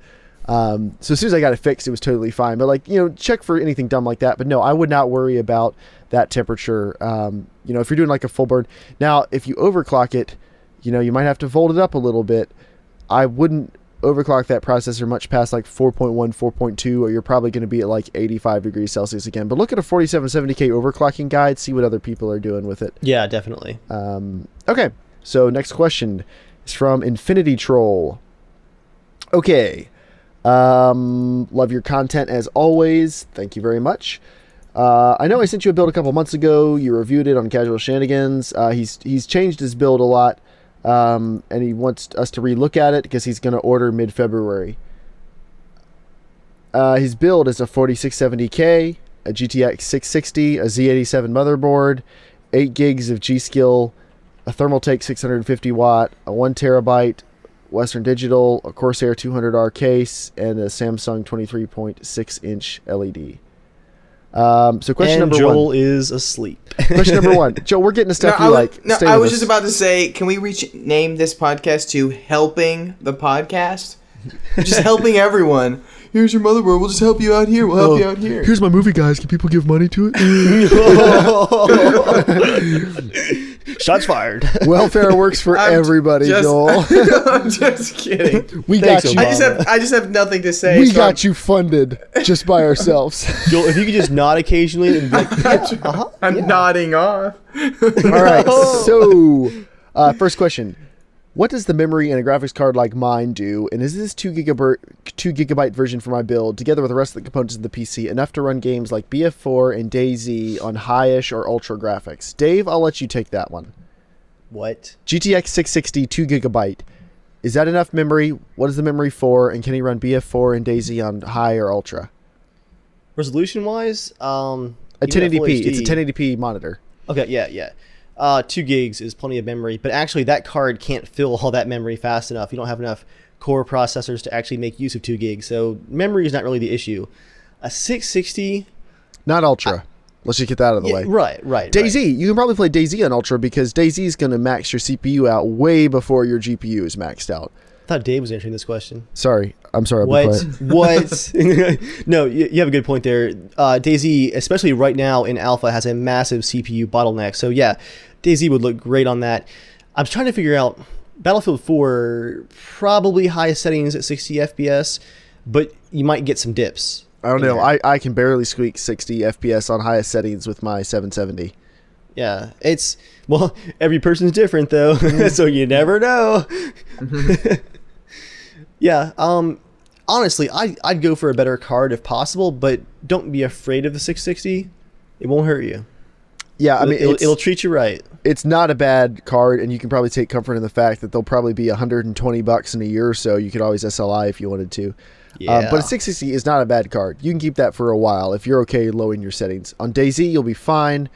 So as soon as I got it fixed, it was totally fine. But like, check for anything dumb like that. But no, I would not worry about that temperature. If you're doing like a full burn. Now, if you overclock it, you might have to volt it up a little bit. I wouldn't overclock that processor much past like 4.1, 4.2, or you're probably going to be at like 85 degrees Celsius again. But look at a 4770K overclocking guide, see what other people are doing with it. Yeah, definitely. Okay, so next question is from Infinity Troll. Okay. Love your content as always. Thank you very much. I know I sent you a build a couple months ago. You reviewed it on Casual Shenanigans. He's changed his build a lot, and he wants us to relook at it because he's going to order mid-February. His build is a 4670K, a GTX 660, a Z87 motherboard, 8 gigs of G-Skill, a Thermaltake 650 watt, a 1 terabyte Western Digital, a Corsair 200R case, and a Samsung 23.6 inch LED. So question number Joel 1 is asleep. Question number 1, Joe. We're getting to stuff you like. No, Stay I with was us. just about to say, can we name this podcast to Helping the Podcast? Just helping everyone. Here's your motherboard. We'll just help you out here. We'll help you out here. Here's my movie, guys. Can people give money to it? Shots fired. Welfare works for everybody, Joel. I'm just kidding. We Thanks, got you. I just have nothing to say. We got you funded just by ourselves. Joel, if you could just nod occasionally and be like, I'm nodding off. All right. So, first question. What does the memory and a graphics card like mine do? And is this 2 gigabyte version for my build, together with the rest of the components of the PC, enough to run games like BF4 and DayZ on high-ish or ultra graphics? Dave, I'll let you take that one. what? GTX 660, 2 gigabyte. Is that enough memory? What is the memory for? And can he run BF4 and DayZ on high or ultra? Resolution-wise, A 1080p. It's a 1080p monitor. Okay, yeah. 2 gigs is plenty of memory, but actually that card can't fill all that memory fast enough. You don't have enough core processors to actually make use of 2 gigs, so memory is not really the issue. A 660... Not ultra. Let's just get that out of the way. Right. DayZ. You can probably play DayZ on ultra because DayZ is going to max your CPU out way before your GPU is maxed out. I thought Dave was answering this question. Sorry. I'm sorry. What? No, you have a good point there. DayZ, especially right now in alpha, has a massive CPU bottleneck. So yeah, DayZ would look great on that. I'm trying to figure out Battlefield 4, probably highest settings at 60 FPS, but you might get some dips. I don't know. I can barely squeak 60 FPS on highest settings with my 770. Yeah, every person's different though, so you never know. Yeah, honestly, I'd go for a better card if possible, but don't be afraid of the 660. It won't hurt you. Yeah, I mean, it'll treat you right. It's not a bad card, and you can probably take comfort in the fact that they'll probably be $120 in a year or so. You could always SLI if you wanted to. Yeah. But a 660 is not a bad card. You can keep that for a while if you're okay lowering your settings. On DayZ, you'll be fine.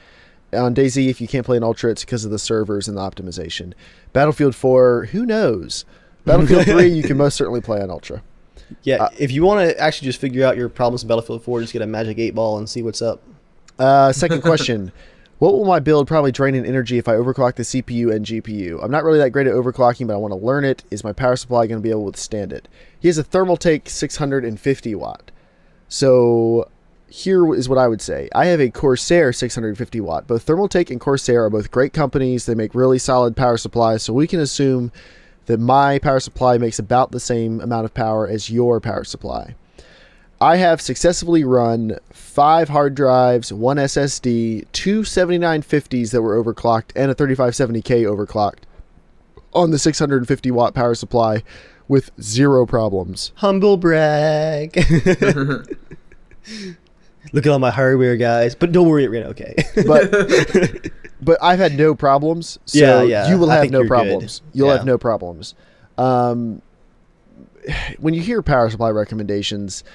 On DayZ, if you can't play in Ultra, it's because of the servers and the optimization. Battlefield 4, who knows? Battlefield 3, you can most certainly play on Ultra. Yeah, if you want to actually just figure out your problems in Battlefield 4, just get a magic 8-ball and see what's up. Second question. What will my build probably drain in energy if I overclock the CPU and GPU? I'm not really that great at overclocking, but I want to learn it. Is my power supply going to be able to withstand it? He has a Thermaltake 650 watt. So here is what I would say. I have a Corsair 650 watt. Both Thermaltake and Corsair are both great companies. They make really solid power supplies. So we can assume that my power supply makes about the same amount of power as your power supply. I have successfully run 5 hard drives, 1 SSD, 2 7950s that were overclocked, and a 3570K overclocked on the 650 watt power supply with 0 problems. Humble brag. Look at all my hardware, guys. But don't worry, we're gonna okay. But I've had no problems, so yeah. you will I have think no you're problems. good. You'll Yeah. have no problems. When you hear power supply recommendations,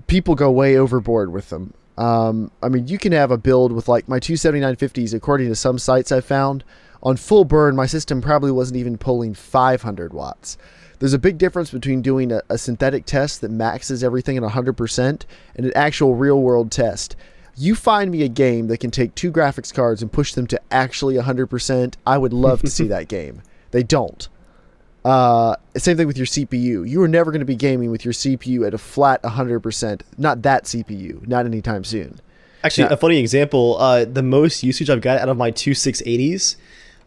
people go way overboard with them. I mean, you can have a build with like my 2 7950s, according to some sites I've found, On full burn, my system probably wasn't even pulling 500 watts. There's a big difference between doing a synthetic test that maxes everything at 100% and an actual real-world test. You find me a game that can take 2 graphics cards and push them to actually 100%, I would love to see that game. They don't. Same thing with your CPU. You are never going to be gaming with your CPU at a flat 100%. Not that CPU. Not anytime soon. Actually, a funny example, the most usage I've got out of my two 680s,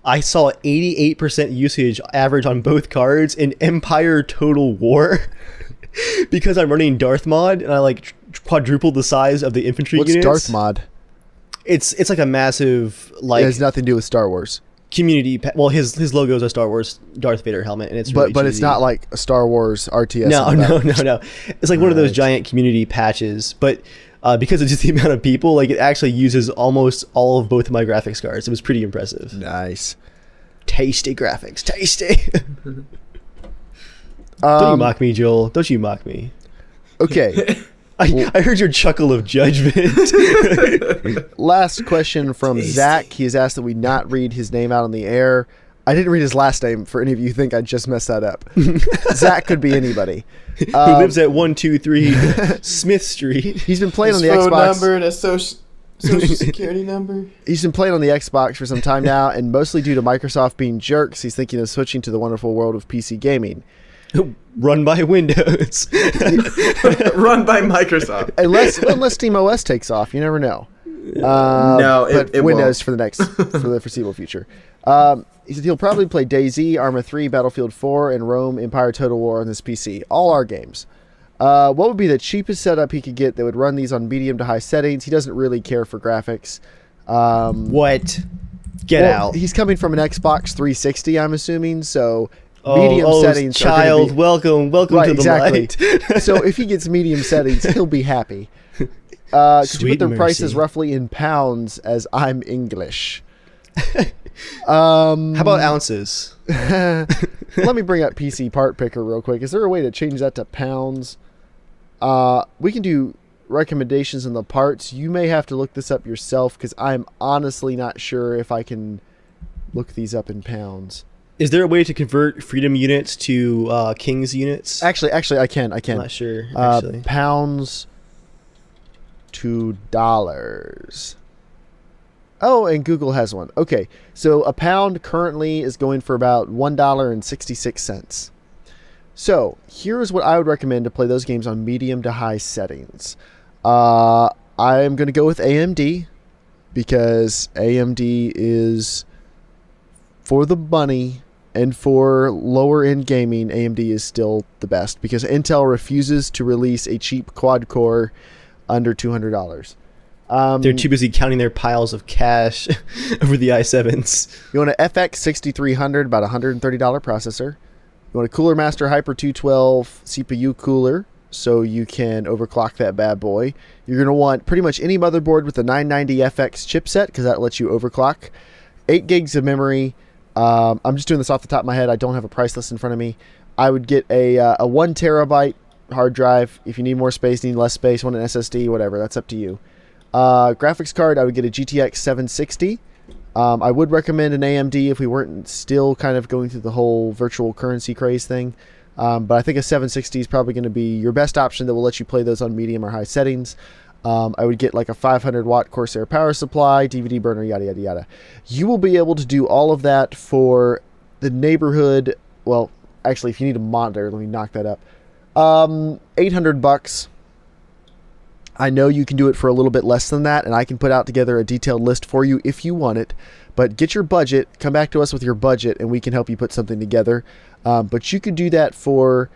I saw 88% usage average on both cards in Empire Total War because I'm running Darth mod and I like quadrupled the size of the infantry units. What's Darth mod? It's like a massive like. It has nothing to do with Star Wars. Community. Well, his logo is a Star Wars Darth Vader helmet, and it's really but it's cheesy. not like a Star Wars RTS. No. It's like one of those giant community patches, but. Because of just the amount of people, like it actually uses almost all of both of my graphics cards. It was pretty impressive. Nice. Tasty graphics. Tasty. Don't you mock me, Joel. Don't you mock me. Okay. I heard your chuckle of judgment. Last question from Tasty. Zach. He has asked that we not read his name out on the air. I didn't read his last name for any of you who think I just messed that up. Zach could be anybody. Who lives at 123 Smith Street. He's been playing His on the phone Xbox. number and a social security number. He's been playing on the Xbox for some time now, and mostly due to Microsoft being jerks, he's thinking of switching to the wonderful world of PC gaming. Run by Windows. Run by Microsoft. Unless SteamOS takes off, you never know. No, but it Windows won't. for the foreseeable future. He said he'll probably play DayZ, Arma 3, Battlefield 4, and Rome Empire Total War on this PC. All our games. What would be the cheapest setup he could get that would run these on medium to high settings? He doesn't really care for graphics. What? Get out. He's coming from an Xbox 360, I'm assuming, so medium settings. Child, welcome right, to the exactly. light. So if he gets medium settings, he'll be happy. Could you Sweet put the mercy. prices roughly in pounds, as I'm English? How about ounces? Let me bring up PC Part Picker real quick. Is there a way to change that to pounds? We can do recommendations in the parts. You may have to look this up yourself because I'm honestly not sure if I can look these up in pounds. Is there a way to convert Freedom units to King's units? Actually, I can. I'm not sure, actually. Pounds to dollars. Oh, and Google has one. Okay, so a pound currently is going for about $1.66. So here's what I would recommend to play those games on medium to high settings. I am going to go with AMD because AMD is for the money, and for lower end gaming, AMD is still the best because Intel refuses to release a cheap quad core under $200. They're too busy counting their piles of cash over the i7s. You want an FX 6300, about $130 processor. You want a Cooler Master Hyper 212 CPU cooler, so you can overclock that bad boy. You're going to want pretty much any motherboard with the 990FX chipset, because that lets you overclock. 8 gigs of memory. I'm just doing this off the top of my head. I don't have a price list in front of me. I would get a 1 terabyte hard drive. If you need more space, need less space, want an SSD, whatever, that's up to you. Graphics card, I would get a GTX 760. I would recommend an AMD if we weren't still kind of going through the whole virtual currency craze thing. But I think a 760 is probably going to be your best option that will let you play those on medium or high settings. I would get like a 500 watt Corsair power supply, DVD burner, yada, yada, yada. You will be able to do all of that for the neighborhood. Well, actually, if you need a monitor, let me knock that up. $800. I know you can do it for a little bit less than that, and I can put out together a detailed list for you if you want it. But get your budget, come back to us with your budget, and we can help you put something together. But you could do that for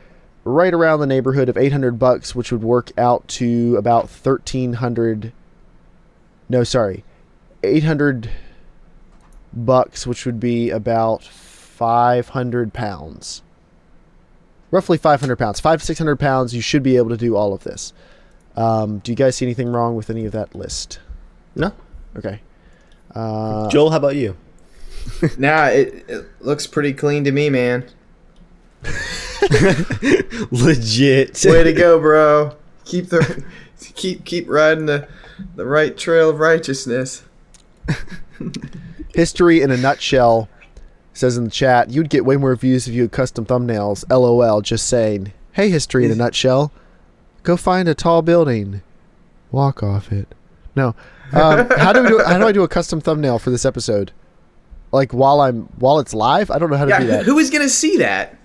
right around the neighborhood of $800, which would work out to about $800, which would be about 500 pounds. Roughly 500 pounds. 500 to 600 pounds, you should be able to do all of this. Do you guys see anything wrong with any of that list? No. Okay. Joel, how about you? Nah, it looks pretty clean to me, man. Legit. Way to go, bro. Keep riding the right trail of righteousness. History in a nutshell says in the chat, you'd get way more views if you had custom thumbnails. LOL, just saying. Hey, history in a nutshell. Go find a tall building. Walk off it. No. How do I do a custom thumbnail for this episode? Like while it's live? I don't know how to do that. Who is going to see that?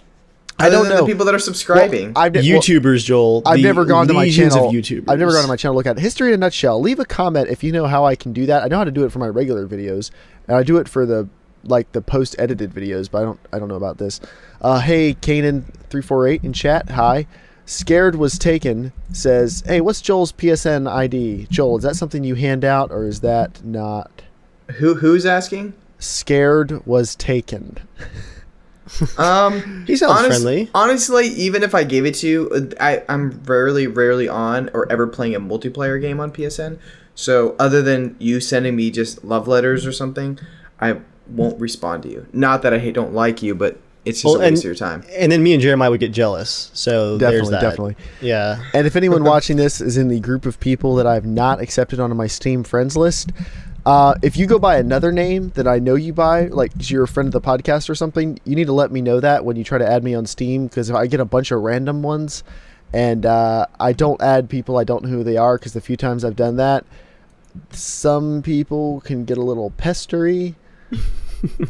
I don't know. The people that are subscribing. Well, YouTubers, Joel. I've never gone to my channel. Of YouTubers. I've never gone to my channel to look at it. History in a nutshell. Leave a comment if you know how I can do that. I know how to do it for my regular videos, and I do it for the post edited videos, but I don't know about this. Hey, Kanan348 in chat. Hi. Scared was taken says, hey, what's Joel's PSN ID? Joel, is that something you hand out or is that not? Who's asking? Scared was taken. He sounds friendly. Honestly, even if I gave it to you, I'm rarely on or ever playing a multiplayer game on PSN. So other than you sending me just love letters or something, I won't respond to you. Not that I don't like you, but it's just a waste of your time. And then me and Jeremiah would get jealous. So there's that. Definitely. Yeah. And if anyone watching this is in the group of people that I've not accepted onto my Steam friends list, if you go by another name that I know you by, like you're a friend of the podcast or something, you need to let me know that when you try to add me on Steam, because if I get a bunch of random ones and I don't add people I don't know who they are, because the few times I've done that, some people can get a little pestery.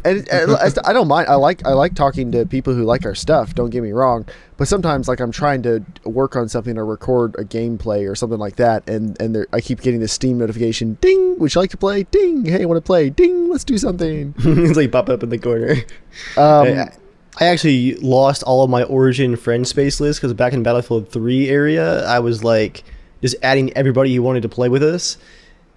and I don't mind. I like talking to people who like our stuff. Don't get me wrong. But sometimes, like I'm trying to work on something or record a gameplay or something like that, and I keep getting this Steam notification. Ding! Would you like to play? Ding! Hey, I want to play. Ding! Let's do something. It's like pop up in the corner. I actually lost all of my Origin friend space list because back in Battlefield 3 area, I was like just adding everybody who wanted to play with us.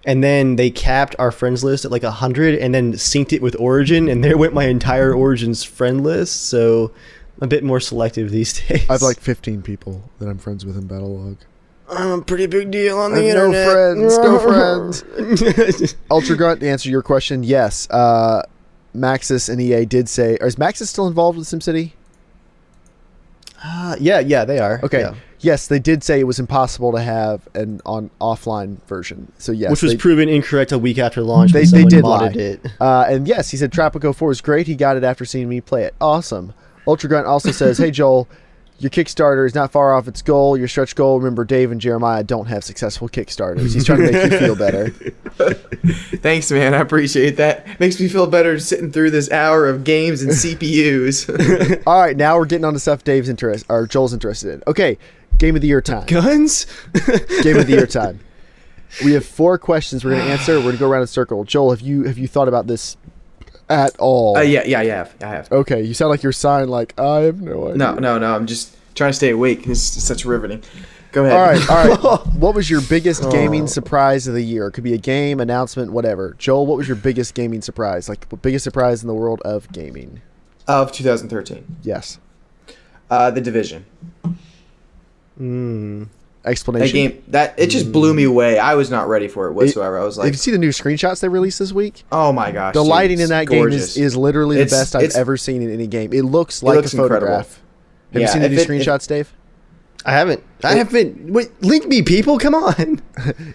And then they capped our friends list at like 100 and then synced it with Origin, and there went my entire Origin's friend list. So I'm a bit more selective these days. I have like 15 people that I'm friends with in Battlelog. I'm a pretty big deal on the internet. No friends. Ultra Grunt, to answer your question, yes. Maxis and EA did say, is Maxis still involved with SimCity? Yeah, they are. Okay. Yeah. Yes, they did say it was impossible to have an offline version. So yes, which was proven incorrect a week after launch. They did lie. It. And yes, he said Tropico 4 is great. He got it after seeing me play it. Awesome. Ultra Grunt also says, hey Joel, your Kickstarter is not far off its goal. Your stretch goal. Remember, Dave and Jeremiah don't have successful Kickstarters. He's trying to make you feel better. Thanks, man. I appreciate that. Makes me feel better sitting through this hour of games and CPUs. All right, now we're getting on to stuff Joel's interested in. Okay, Game of the Year time. Guns? Game of the Year time. We have 4 questions we're going to answer. We're going to go around in a circle. Joel, have you thought about this at all? Yeah, I have. Okay, you sound like you're sighing like, I have no idea. No, I'm just trying to stay awake. It's such riveting. Go ahead. All right. What was your biggest gaming surprise of the year? It could be a game, announcement, whatever. Joel, what was your biggest gaming surprise? Like, the biggest surprise in the world of gaming? Of 2013. Yes. The Division. Explanation. That game, it just blew me away. I was not ready for it whatsoever. I was like, did you see the new screenshots they released this week? Oh my gosh. The lighting in that game is literally the best I've ever seen in any game. It looks like a photograph. Incredible. Have you seen the new screenshots, Dave? I haven't. Wait, link me, people. Come on.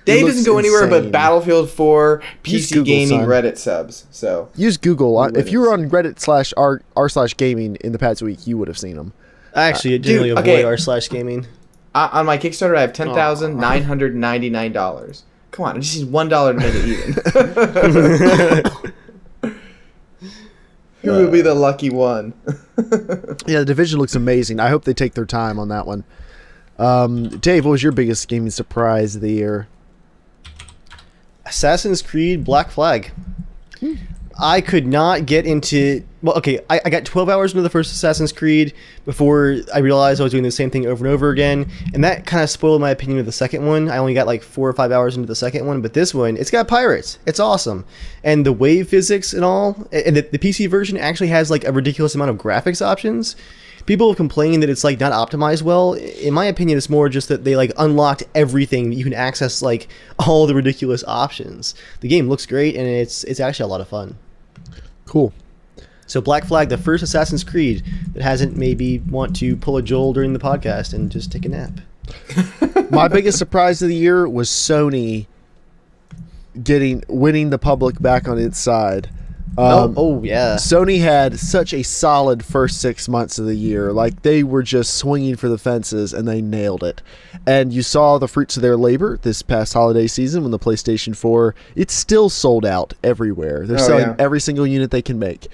Dave doesn't go anywhere but Battlefield 4 PC Google, gaming son. Reddit subs. So use Google. If you were on Reddit/r/gaming in the past week, you would have seen them. I actually generally avoid r/gaming. On my Kickstarter, I have $10,999. Come on, I just need $1 to make it even. Who will be the lucky one? Yeah, the Division looks amazing. I hope they take their time on that one. Dave, what was your biggest gaming surprise of the year? Assassin's Creed Black Flag. I could not get into... Well, okay, I got 12 hours into the first Assassin's Creed before I realized I was doing the same thing over and over again, and that kind of spoiled my opinion of the second one. I only got like 4 or 5 hours into the second one, but this one, it's got pirates. It's awesome. And the wave physics and all, and the PC version actually has like a ridiculous amount of graphics options. People have complained that it's like not optimized well. In my opinion, it's more just that they like unlocked everything. You can access like all the ridiculous options. The game looks great, and it's actually a lot of fun. Cool. So Black Flag, the first Assassin's Creed that hasn't maybe want to pull a Joel during the podcast and just take a nap. My biggest surprise of the year was Sony winning the public back on its side. Yeah. Sony had such a solid first 6 months of the year. Like, they were just swinging for the fences, and they nailed it. And you saw the fruits of their labor this past holiday season when the PlayStation 4, it's still sold out everywhere. They're selling every single unit they can make,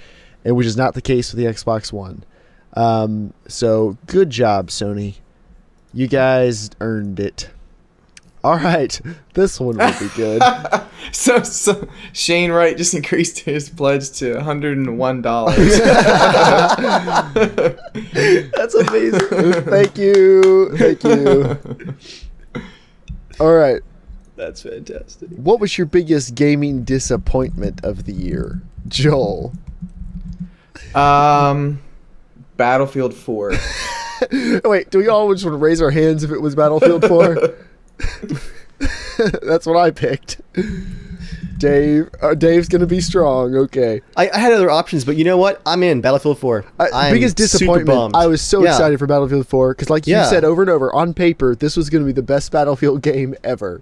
and which is not the case with the Xbox One. So, good job, Sony. You guys earned it. All right, this one will be good. So Shane Wright just increased his pledge to $101. That's amazing. Thank you. All right. That's fantastic. What was your biggest gaming disappointment of the year, Joel? Battlefield 4. Wait, do we all just want to raise our hands if it was Battlefield 4? That's what I picked. Dave's gonna be strong. Okay. I had other options, but you know what? I'm in Battlefield 4. Biggest disappointment. I was so excited for Battlefield 4 because, like you said over and over, on paper, this was gonna be the best Battlefield game ever.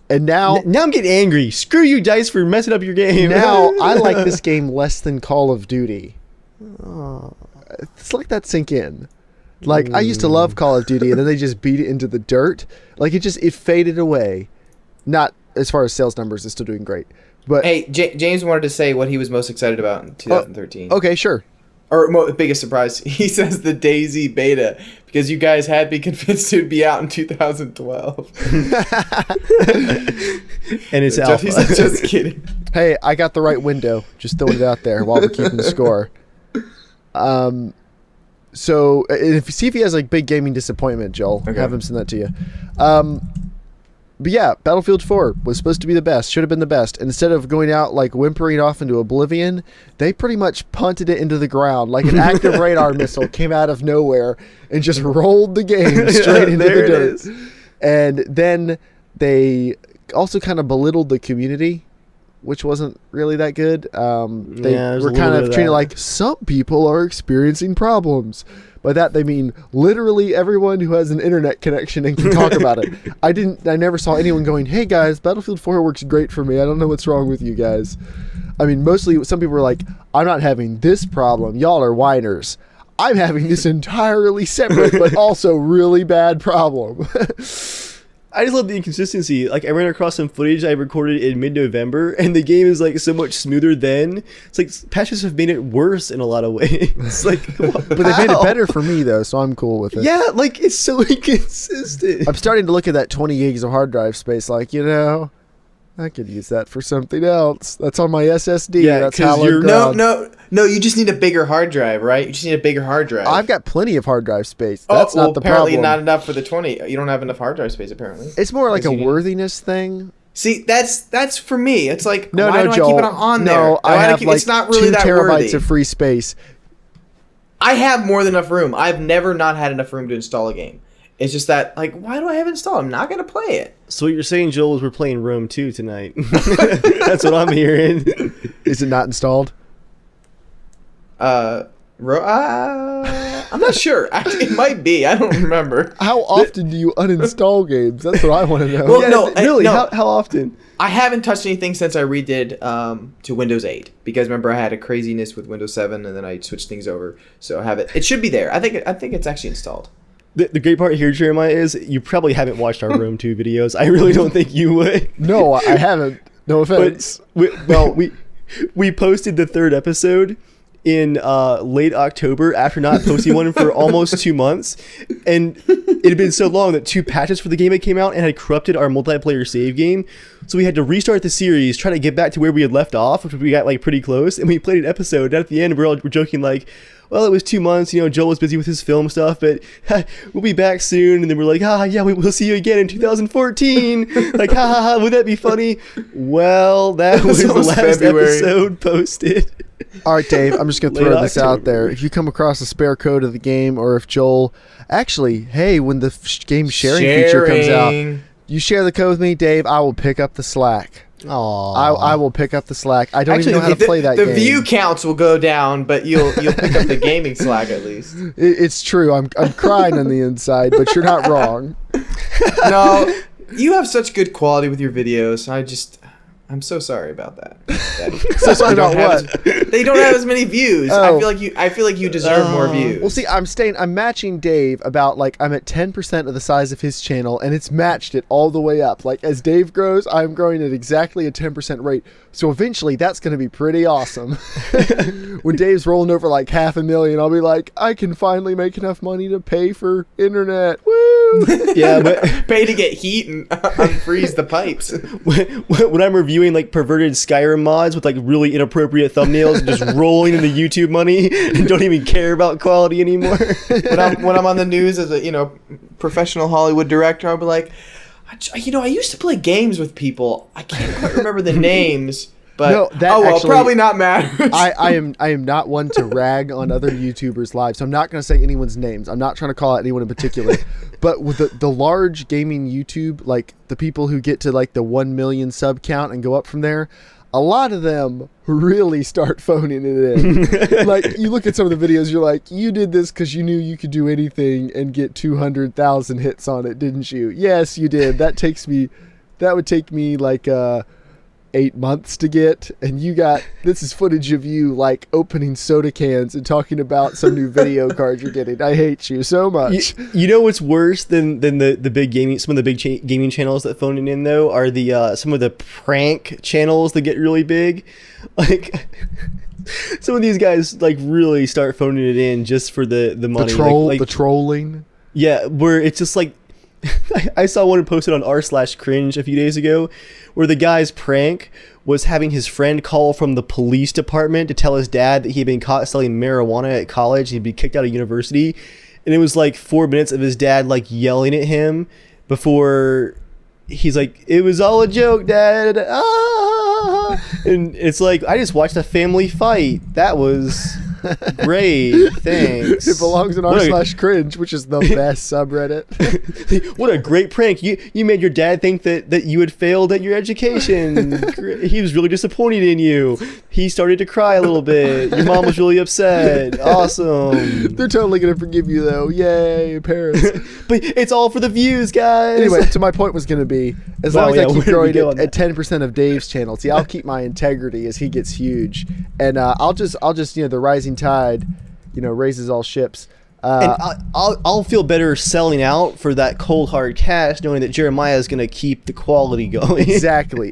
And now I'm getting angry. Screw you, DICE, for messing up your game. Now I like this game less than Call of Duty. Let's let that sink in. Like, I used to love Call of Duty, and then they just beat it into the dirt. Like, it faded away. Not as far as sales numbers, it's still doing great. But hey, James wanted to say what he was most excited about in 2013. Okay, sure. Or biggest surprise. He says the DayZ beta, because you guys had me convinced it would be out in 2012. And it's alpha. He's just kidding. Hey, I got the right window. Just throwing it out there while we're keeping score. So, if you see if he has like big gaming disappointment, Joel, have him send that to you. But yeah, Battlefield 4 was supposed to be the best, should have been the best. And instead of going out like whimpering off into oblivion, they pretty much punted it into the ground like an active radar missile came out of nowhere and just rolled the game straight into the dirt. And then they also kind of belittled the community, which wasn't really that good. They were kind of treating it like some people are experiencing problems. By that they mean literally everyone who has an internet connection and can talk about it. I never saw anyone going, "Hey guys, Battlefield 4 works great for me. I don't know what's wrong with you guys." I mean, mostly some people were like, "I'm not having this problem. Y'all are whiners. I'm having this entirely separate but also really bad problem." I just love the inconsistency. Like, I ran across some footage I recorded in mid-November, and the game is like so much smoother then. It's like patches have made it worse in a lot of ways. It's like, but they made it better for me though, so I'm cool with it. Yeah, like it's so inconsistent. I'm starting to look at that 20 gigs of hard drive space. Like, I could use that for something else. That's on my SSD. Yeah, that's how No, you just need a bigger hard drive, right? You just need a bigger hard drive. I've got plenty of hard drive space. That's not the apparently problem. Not enough for the 20. You don't have enough hard drive space, apparently. It's more like a worthiness thing. See, that's for me. It's like, no, why do Joel, I keep it on there? No, I have like it's not really 2 that terabytes worthy. of free space. I have more than enough room. I've never not had enough room to install a game. It's just that, like, why do I have it installed? I'm not going to play it. So what you're saying, Joel, is we're playing Rome 2 tonight. That's what I'm hearing. Is it not installed? I'm not sure. Actually, it might be. I don't remember. How often do you uninstall games? That's what I want to know. Well, really? How often? I haven't touched anything since I redid to Windows 8 because remember I had a craziness with Windows 7 and then I switched things over. So I have it. It should be there. I think it's actually installed. The great part here, Jeremiah, is you probably haven't watched our Rome 2 videos. I really don't think you would. No, I haven't. No offense. But we posted the 3rd episode in late October after not posting one for almost 2 months, and it had been so long that 2 patches for the game had came out and had corrupted our multiplayer save game, so we had to restart the series, try to get back to where we had left off, which we got like pretty close, and we played an episode, and at the end we're joking like, well, it was 2 months, Joel was busy with his film stuff, but we'll be back soon. And then we're like, we'll see you again in 2014. Like, would that be funny? Well, that was the last episode posted. All right, Dave, I'm just going to throw this out there. If you come across a spare code of the game, or if Joel, actually, hey, when the game sharing feature comes out, you share the code with me, Dave, I will pick up the slack. I will pick up the slack. I don't even know how to play that game. The view counts will go down, but you'll pick up the gaming slack at least. It's true. I'm crying on the inside, but you're not wrong. No, you have such good quality with your videos. I'm so sorry about that. So sorry about what? They don't have as many views. Oh. I feel like you deserve more views. Well, see, I'm matching Dave about, like, I'm at 10% of the size of his channel, and it's matched it all the way up. Like, as Dave grows, I'm growing at exactly a 10% rate. So eventually, that's going to be pretty awesome. When Dave's rolling over like 500,000, I'll be like, I can finally make enough money to pay for internet. Woo! Yeah, but pay to get heat and unfreeze the pipes. when I'm reviewing like perverted Skyrim mods with like really inappropriate thumbnails and just rolling in the YouTube money and don't even care about quality anymore. when I'm on the news as a professional Hollywood director, I'll be like, I used to play games with people. I can't quite remember the names. But no, that actually, probably not matters. I am not one to rag on other YouTubers' lives, so I'm not going to say anyone's names. I'm not trying to call out anyone in particular. But with the large gaming YouTube, like the people who get to like the 1 million sub count and go up from there, a lot of them really start phoning it in. Like, you look at some of the videos, you're like, you did this because you knew you could do anything and get 200,000 hits on it, didn't you? Yes, you did. That would take me like 8 months to get, and this is footage of you like opening soda cans and talking about some new video card you're getting. I hate you so much. You know what's worse than the big gaming? Some of the big gaming channels that phone it in though are the some of the prank channels that get really big. Like some of these guys like really start phoning it in just for the money. The trolling. Yeah, where it's just like I saw one posted on r/cringe a few days ago where the guy's prank was having his friend call from the police department to tell his dad that he had been caught selling marijuana at college. He'd be kicked out of university. And it was like 4 minutes of his dad like yelling at him before he's like, it was all a joke, Dad. Ah! And it's like, I just watched a family fight. That was great. Thanks. It belongs in r/cringe, which is the best subreddit. What a great prank. You made your dad think that you had failed at your education. He was really disappointed in you. He started to cry a little bit. Your mom was really upset. Awesome. They're totally going to forgive you, though. Yay, parents. But it's all for the views, guys. Anyway, so my point was going to be, as long as I keep growing at 10% of Dave's channel, see, I'll keep my integrity as he gets huge. And I'll just the rising tide, raises all ships. And I'll feel better selling out for that cold hard cash, knowing that Jeremiah is going to keep the quality going. Exactly.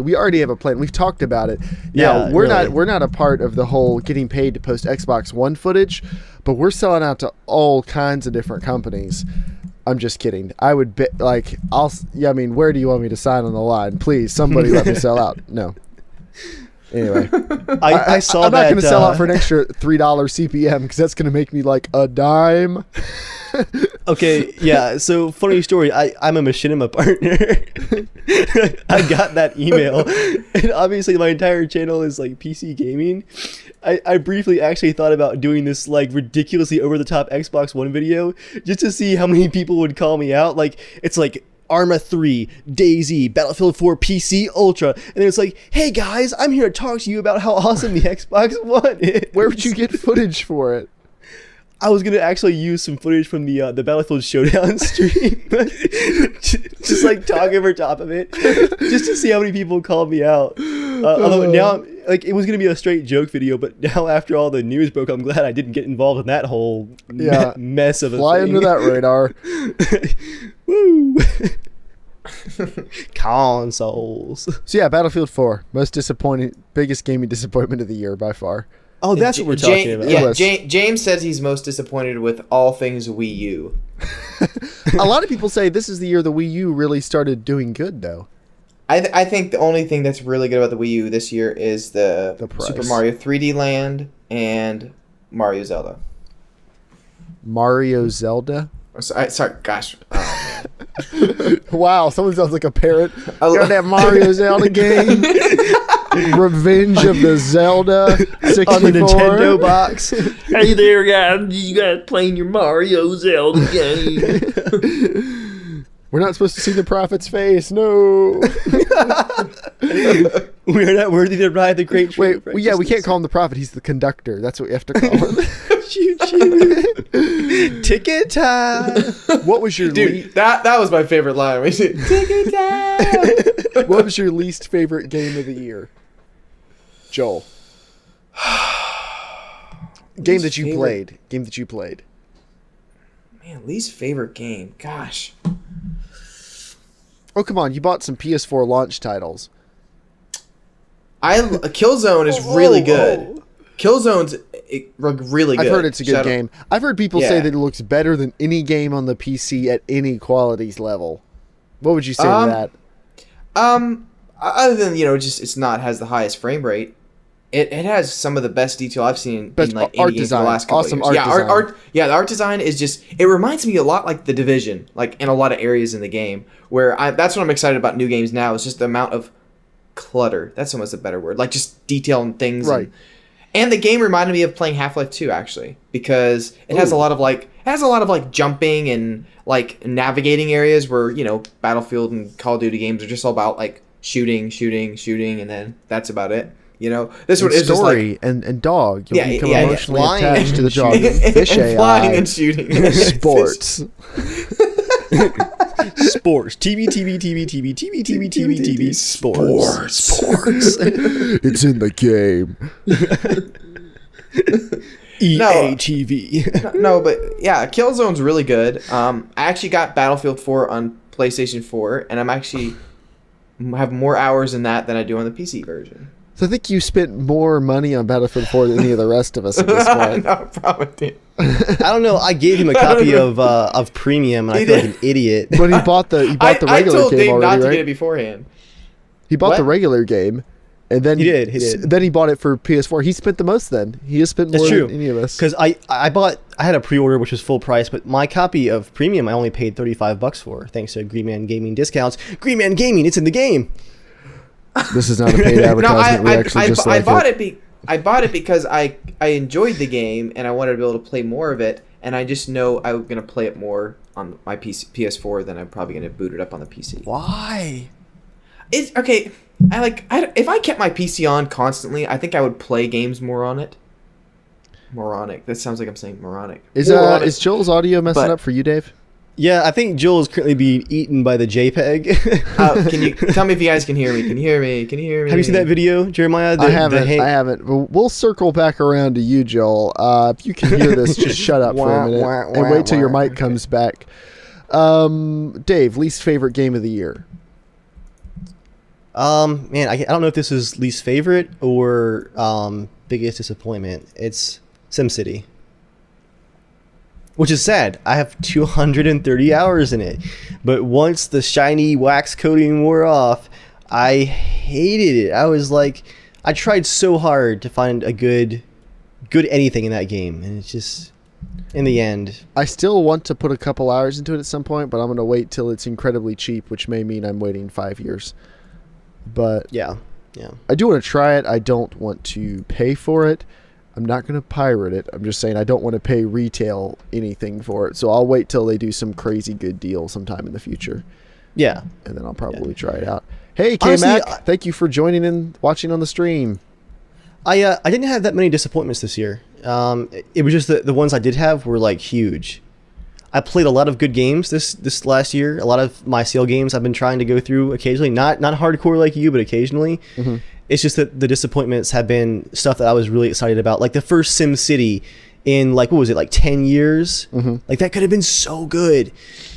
We already have a plan. We've talked about it. Now we're not a part of the whole getting paid to post Xbox One footage, but we're selling out to all kinds of different companies. I'm just kidding. I would bet where do you want me to sign on the line? Please, somebody let me sell out. No. Anyway, I saw I'm that. not going to sell out for an extra $3 CPM because that's going to make me like a dime. Okay, yeah. So funny story. I'm a machinima partner. I got that email, and obviously my entire channel is like PC gaming. I briefly actually thought about doing this like ridiculously over the top Xbox One video just to see how many people would call me out. Like it's like Arma 3, DayZ, Battlefield 4 PC Ultra, and then it's like, hey guys, I'm here to talk to you about how awesome the Xbox One is. Where would you get footage for it? I was gonna actually use some footage from the Battlefield Showdown stream, just like talk over top of it, just to see how many people called me out. Although now, like, it was gonna be a straight joke video, but now after all the news broke, I'm glad I didn't get involved in that whole mess of a fly thing. under that radar. Woo! Consoles. So yeah, Battlefield 4, biggest gaming disappointment of the year by far. Oh, that's what we're talking about. Yeah, James says he's most disappointed with all things Wii U. A lot of people say this is the year the Wii U really started doing good, though. I think the only thing that's really good about the Wii U this year is the Super Mario 3D Land and Mario Zelda. Mario Zelda? Sorry, gosh. Oh, man. Wow, someone sounds like a parrot. Got that Mario Zelda game. Revenge of the Zelda 64 on the Nintendo box. Hey there, guys! You guys playing your Mario Zelda game? We're not supposed to see the prophet's face. No. We're not worthy to ride the great train. Wait, we can't call him the prophet. He's the conductor. That's what we have to call him. Ticket time. What was your dude? That was my favorite line. We said ticket time. What was your least favorite game of the year, Joel? Game that you played. Game that you played. Man, least favorite game. Gosh. Oh, come on. You bought some PS4 launch titles. Killzone is really good. Killzone's really good. I've heard it's a good game. I've heard people say that it looks better than any game on the PC at any qualities level. What would you say to that? Other than, just it's not has the highest frame rate. It has some of the best detail I've seen in like any game for the last couple of years. Art design. The art design is just, it reminds me a lot like The Division, like in a lot of areas in the game, where that's what I'm excited about new games now, is just the amount of clutter. That's almost a better word. Like just detail and things. Right. And the game reminded me of playing Half-Life 2 actually, because it has a lot of like jumping and like navigating areas where, Battlefield and Call of Duty games are just all about like shooting, and then that's about it. This one is just like and dog. You'll become emotionally flying attached to the dog. and Fish AI. flying and shooting. Sports. Sports. TV. Sports. It's in the game. EA TV. No, but yeah, Killzone's really good. I actually got Battlefield 4 on PlayStation 4, and I'm actually have more hours in that than I do on the PC version. So I think you spent more money on Battlefield 4 than any of the rest of us at this point. No, probably. I don't know. I gave him a copy of Premium, and I feel like an idiot. But he bought the regular I told game Dave already, not to right? get it beforehand. He bought the What? regular game, and then He did. Then he bought it for PS4. He spent the most. Then he has spent more That's true. than any of us. Because I had a pre-order which was full price, but my copy of Premium I only paid $35 for, thanks to JERMgaming discounts. JERMgaming, it's in the game. This is not a paid advertisement. I bought it. I bought it because I enjoyed the game and I wanted to be able to play more of it, and I just know I'm gonna play it more on my PS4 than I'm probably gonna boot it up on the PC. Why? It's okay. If I kept my PC on constantly, I think I would play games more on it. Moronic. That sounds like I'm saying moronic. Is Joel's audio messing But- up for you, Dave? Yeah, I think Joel is currently being eaten by the JPEG. Can you tell me if you guys can hear me? Can you hear me? Can you hear me? Have you seen that video, Jeremiah? I haven't. We'll circle back around to you, Joel. If you can hear this, just shut up for a minute and wait till your mic comes back. Dave, least favorite game of the year? Man, I don't know if this is least favorite or biggest disappointment. It's SimCity. Which is sad. I have 230 hours in it. But once the shiny wax coating wore off, I hated it. I was like, I tried so hard to find a good anything in that game. And it's just, in the end. I still want to put a couple hours into it at some point, but I'm going to wait till it's incredibly cheap, which may mean I'm waiting 5 years. But Yeah. I do want to try it. I don't want to pay for it. I'm not going to pirate it. I'm just saying I don't want to pay retail anything for it. So I'll wait till they do some crazy good deal sometime in the future. Yeah. And then I'll probably try it out. Hey, Honestly, K-Mac, thank you for joining in, watching on the stream. I didn't have that many disappointments this year. It was just the ones I did have were like huge. I played a lot of good games this last year. A lot of my sale games I've been trying to go through occasionally. Not hardcore like you, but occasionally. Mm-hmm. It's just that the disappointments have been stuff that I was really excited about. Like the first Sim City in like, what was it, like 10 years? Mm-hmm. Like that could have been so good.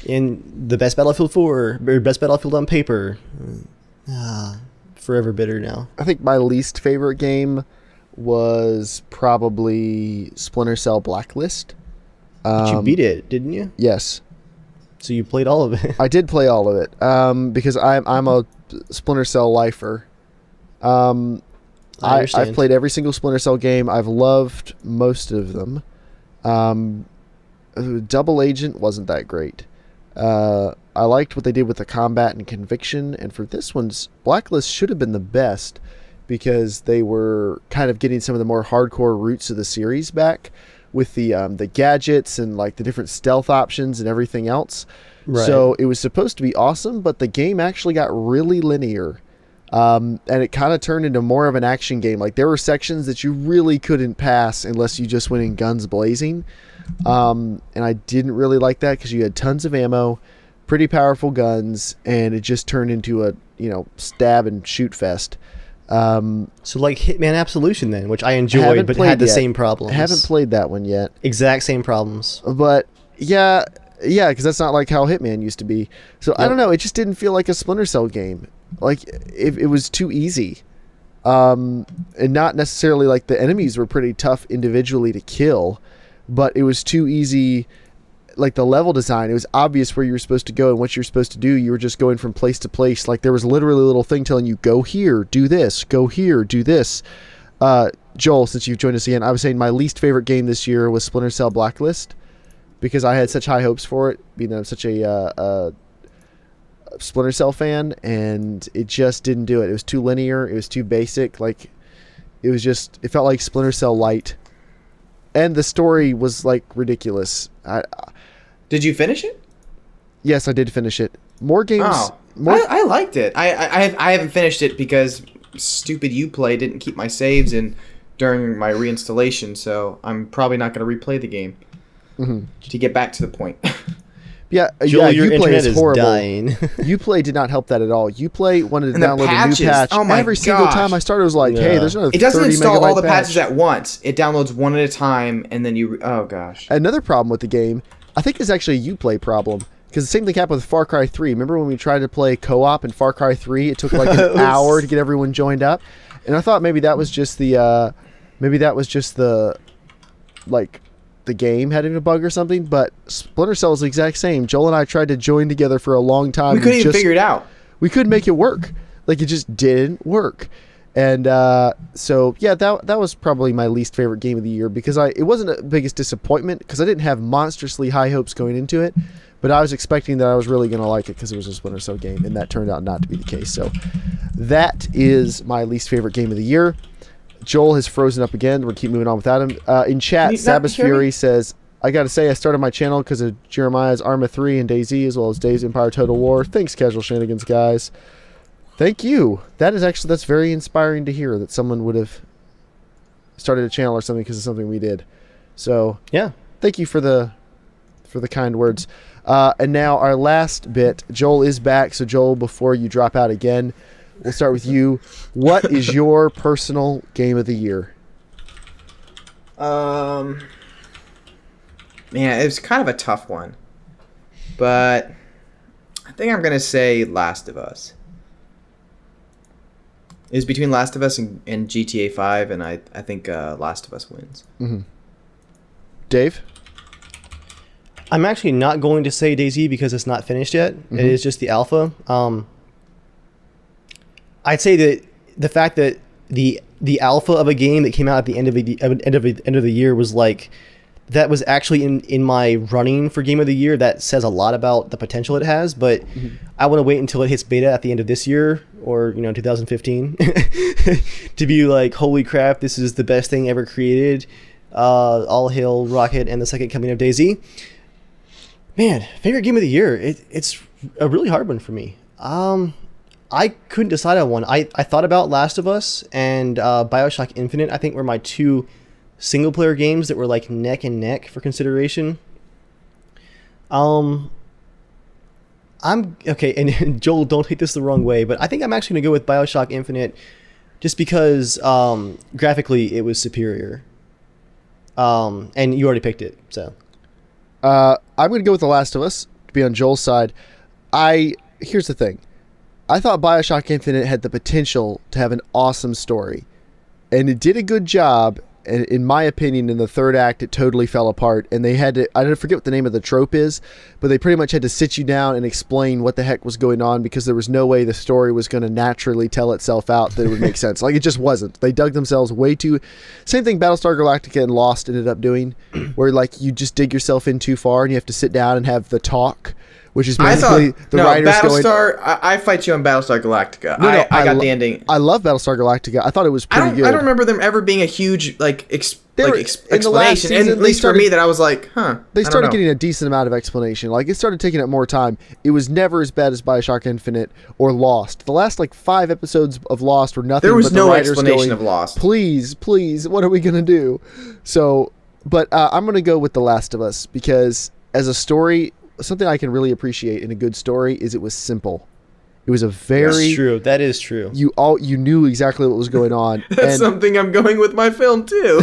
And the best Battlefield 4, or best Battlefield on paper. Forever bitter now. I think my least favorite game was probably Splinter Cell Blacklist. But you beat it, didn't you? Yes. So you played all of it. I did play all of it because I'm a Splinter Cell lifer. I've played every single Splinter Cell game. I've loved most of them. Double Agent wasn't that great. I liked what they did with the combat and conviction, and for this one's Blacklist should have been the best because they were kind of getting some of the more hardcore roots of the series back with the gadgets and like the different stealth options and everything else. Right. So it was supposed to be awesome, but the game actually got really linear. And it kind of turned into more of an action game. Like there were sections that you really couldn't pass unless you just went in guns blazing. And I didn't really like that because you had tons of ammo, pretty powerful guns, and it just turned into a stab and shoot fest. So like Hitman Absolution then, which I enjoyed but had the same problems. I haven't played that one yet. Exact same problems. But yeah, because that's not like how Hitman used to be. So I don't know, it just didn't feel like a Splinter Cell game. Like it was too easy. And not necessarily like the enemies were pretty tough individually to kill, but it was too easy. Like the level design, it was obvious where you were supposed to go and what you're supposed to do. You were just going from place to place. Like there was literally a little thing telling you, go here, do this, go here, do this. Joel, since you've joined us again, I was saying my least favorite game this year was Splinter Cell Blacklist, because I had such high hopes for it, being that I'm such a Splinter Cell fan, and it just didn't do it. It was too linear. It was too basic. Like it felt like Splinter Cell Light, and the story was like ridiculous. Did you finish it? Yes, I did finish it. More games. Oh, I liked it. I haven't finished it because stupid Uplay didn't keep my saves in during my reinstallation, so I'm probably not going to replay the game to get back to the point. Joel, your Uplay internet is horrible. Dying. Uplay did not help that at all. Uplay wanted to And the download a patches. new patch. Oh my Every single gosh. time I started, it was like, hey, there's another 30 It doesn't install all the megabyte patches patch. at once. It downloads one at a time, and then oh gosh. Another problem with the game, I think, is actually a Uplay problem. Because the same thing happened with Far Cry 3. Remember when we tried to play co-op in Far Cry 3? It took like an hour to get everyone joined up. And I thought maybe that was just the like the game having a bug or something. But Splinter Cell is the exact same. Joel and I tried to join together for a long time. We couldn't even figure it out. We couldn't make it work. Like it just didn't work. And so yeah, that was probably my least favorite game of the year, because it wasn't the biggest disappointment because I didn't have monstrously high hopes going into it, but I was expecting that I was really going to like it because it was a Splinter Cell game, and that turned out not to be the case. So that is my least favorite game of the year. Joel has frozen up again. We're going to keep moving on without him. In chat, Sabbath Fury says, I got to say I started my channel because of Jeremiah's Arma 3 and DayZ, as well as Dave's Empire Total War. Thanks, Casual Shenanigans, guys. Thank you. That's very inspiring to hear that someone would have started a channel or something because of something we did. So Yeah. thank you for the kind words. And now our last bit. Joel is back. So Joel, before you drop out again, we'll start with you. What is your personal game of the year? Man, it was kind of a tough one, but I think I'm gonna say Last of Us. It was between Last of Us and GTA 5, and I think Last of Us wins. Mm-hmm. Dave? I'm actually not going to say DayZ because it's not finished yet. Mm-hmm. It is just the alpha. I'd say that the fact that the alpha of a game that came out at the end of the year was like, that was actually in my running for game of the year. That says a lot about the potential it has, but I want to wait until it hits beta at the end of this year, or 2015, to be like, holy crap, this is the best thing ever created. All hail Rocket and the second coming of DayZ. Man, favorite game of the year. It's a really hard one for me. I couldn't decide on one. I thought about Last of Us and BioShock Infinite. I think were my two single player games that were like neck and neck for consideration. I'm okay, and Joel, don't take this the wrong way, but I think I'm actually gonna go with BioShock Infinite just because graphically it was superior. And you already picked it, so I'm going to go with The Last of Us to be on Joel's side. Here's the thing. I thought BioShock Infinite had the potential to have an awesome story, and it did a good job. And in my opinion, in the third act, it totally fell apart, and they had to, I don't forget what the name of the trope is, but they pretty much had to sit you down and explain what the heck was going on, because there was no way the story was going to naturally tell itself out that it would make sense. Like, it just wasn't. They dug themselves way too... Same thing Battlestar Galactica and Lost ended up doing, where like you just dig yourself in too far and you have to sit down and have the talk, which is basically writers Battlestar, going... I fight you on Battlestar Galactica. No, I got the ending. I love Battlestar Galactica. I thought it was pretty good. I don't remember them ever being a huge explanation. Season, and at least for me, that I was like, huh. They started getting a decent amount of explanation. Like, it started taking up more time. It was never as bad as BioShock Infinite or Lost. The last 5 episodes of Lost were nothing. There was but no the writers explanation going, of Lost. Please, what are we gonna do? So, but I'm gonna go with The Last of Us, because as a story, something I can really appreciate in a good story is it was simple. It was a very That's true. That is true. You knew exactly what was going on. That's and something I'm going with my film too.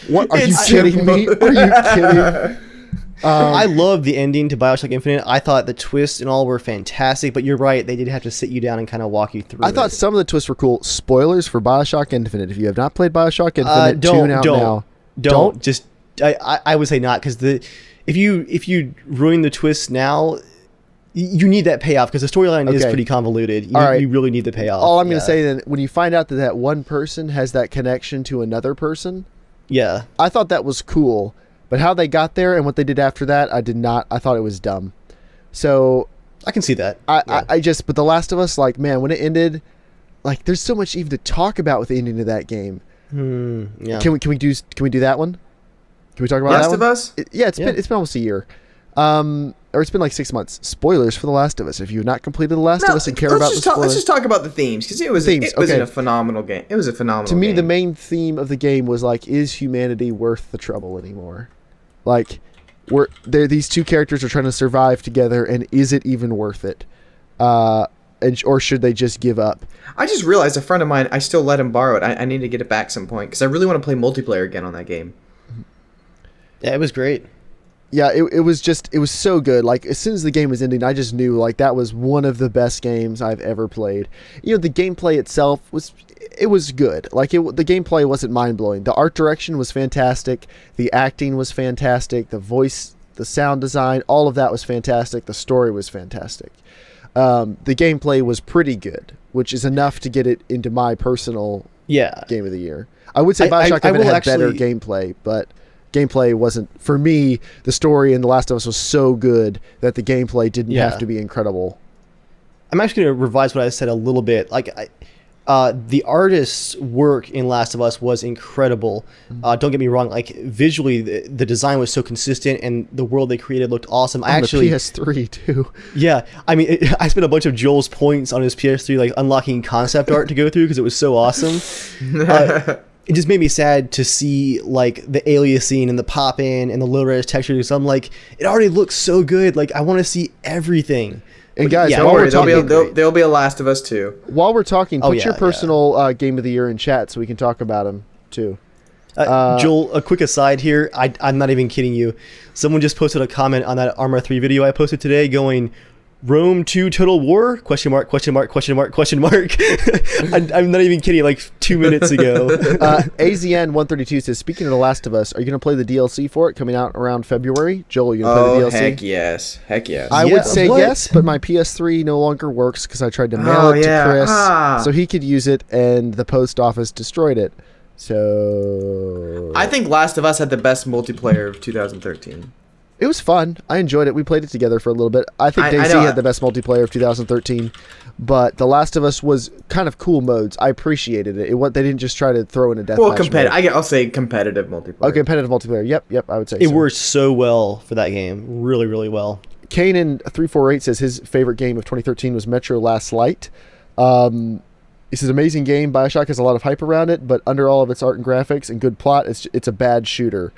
what are you It's kidding me? simple. Are you kidding? I love the ending to Bioshock Infinite. I thought the twists and all were fantastic, but you're right. They did have to sit you down and kind of walk you through I thought it. some of the twists were cool. Spoilers for Bioshock Infinite. If you have not played Bioshock Infinite, tune out now. Don't. Just I would say not, because if you ruin the twist now, you need that payoff, because the storyline is Okay. pretty convoluted. All right. You really need the payoff. All I'm going to Yeah. say then, when you find out that that one person has that connection to another person, Yeah. I thought that was cool. But how they got there and what they did after that, I did not. I thought it was dumb. So I can see that. I just, but The Last of Us, like, man, when it ended, like, there's so much even to talk about with the ending of that game. Yeah. Can we do that one? Can we talk about Last that of one? Us? It's been almost a year. Or it's been like 6 months. Spoilers for The Last of Us. If you've not completed The Last of Us and care about the spoilers. Let's just talk about the themes, because it was okay. a phenomenal game. It was a phenomenal To me, game. the main theme of the game was like, is humanity worth the trouble anymore? Like, these two characters are trying to survive together, and is it even worth it? Or should they just give up? I just realized a friend of mine, I still let him borrow it. I need to get it back some point, because I really want to play multiplayer again on that game. Yeah, it was great. Yeah, it was so good. Like, as soon as the game was ending, I just knew, like, that was one of the best games I've ever played. You know, the gameplay itself was good. Like, the gameplay wasn't mind-blowing. The art direction was fantastic. The acting was fantastic. The voice, the sound design, all of that was fantastic. The story was fantastic. The gameplay was pretty good, which is enough to get it into my personal game of the year. I would say Bioshock Infinite had better gameplay, but gameplay wasn't, for me, the story in The Last of Us was so good that the gameplay didn't have to be incredible. I'm actually going to revise what I said a little bit. Like, the artist's work in Last of Us was incredible. Don't get me wrong. Like, visually, the design was so consistent, and the world they created looked awesome. On the PS3 too. Yeah, I mean, I spent a bunch of Joel's points on his PS3, like unlocking concept art to go through, because it was so awesome. It just made me sad to see, like, the aliasing and the pop-in and the low-res textures. I'm like, it already looks so good. Like, I want to see everything. And guys, Yeah, Don't while worry, we're talking, there'll be a Last of Us 2. while we're talking, put yeah, your personal game of the year in chat so we can talk about them too. Joel, a quick aside here. I'm not even kidding you. Someone just posted a comment on that Arma 3 video I posted today going, Rome 2 Total War? Question mark, question mark, question mark, question mark. I'm not even kidding, like 2 minutes ago. AZN132 says, speaking of The Last of Us, are you going to play the DLC for it coming out around February? Joel, are you going to play the DLC? Heck yes. Heck yes. I Yeah, would say what? yes, but my PS3 no longer works because I tried to mail it to Chris so he could use it, and the post office destroyed it. So I think Last of Us had the best multiplayer of 2013. it was fun. I enjoyed it. We played it together for a little bit. I think I DayZ know. had the best multiplayer of 2013, but The Last of Us was kind of cool modes. I appreciated it. They didn't just try to throw in a deathmatch. Well, mode. I'll say competitive multiplayer. Oh, competitive multiplayer. Yep. I would say It so. worked so well for that game. Really, really well. Kanan348 says his favorite game of 2013 was Metro Last Light. He says, amazing game. Bioshock has a lot of hype around it, but under all of its art and graphics and good plot, it's a bad shooter.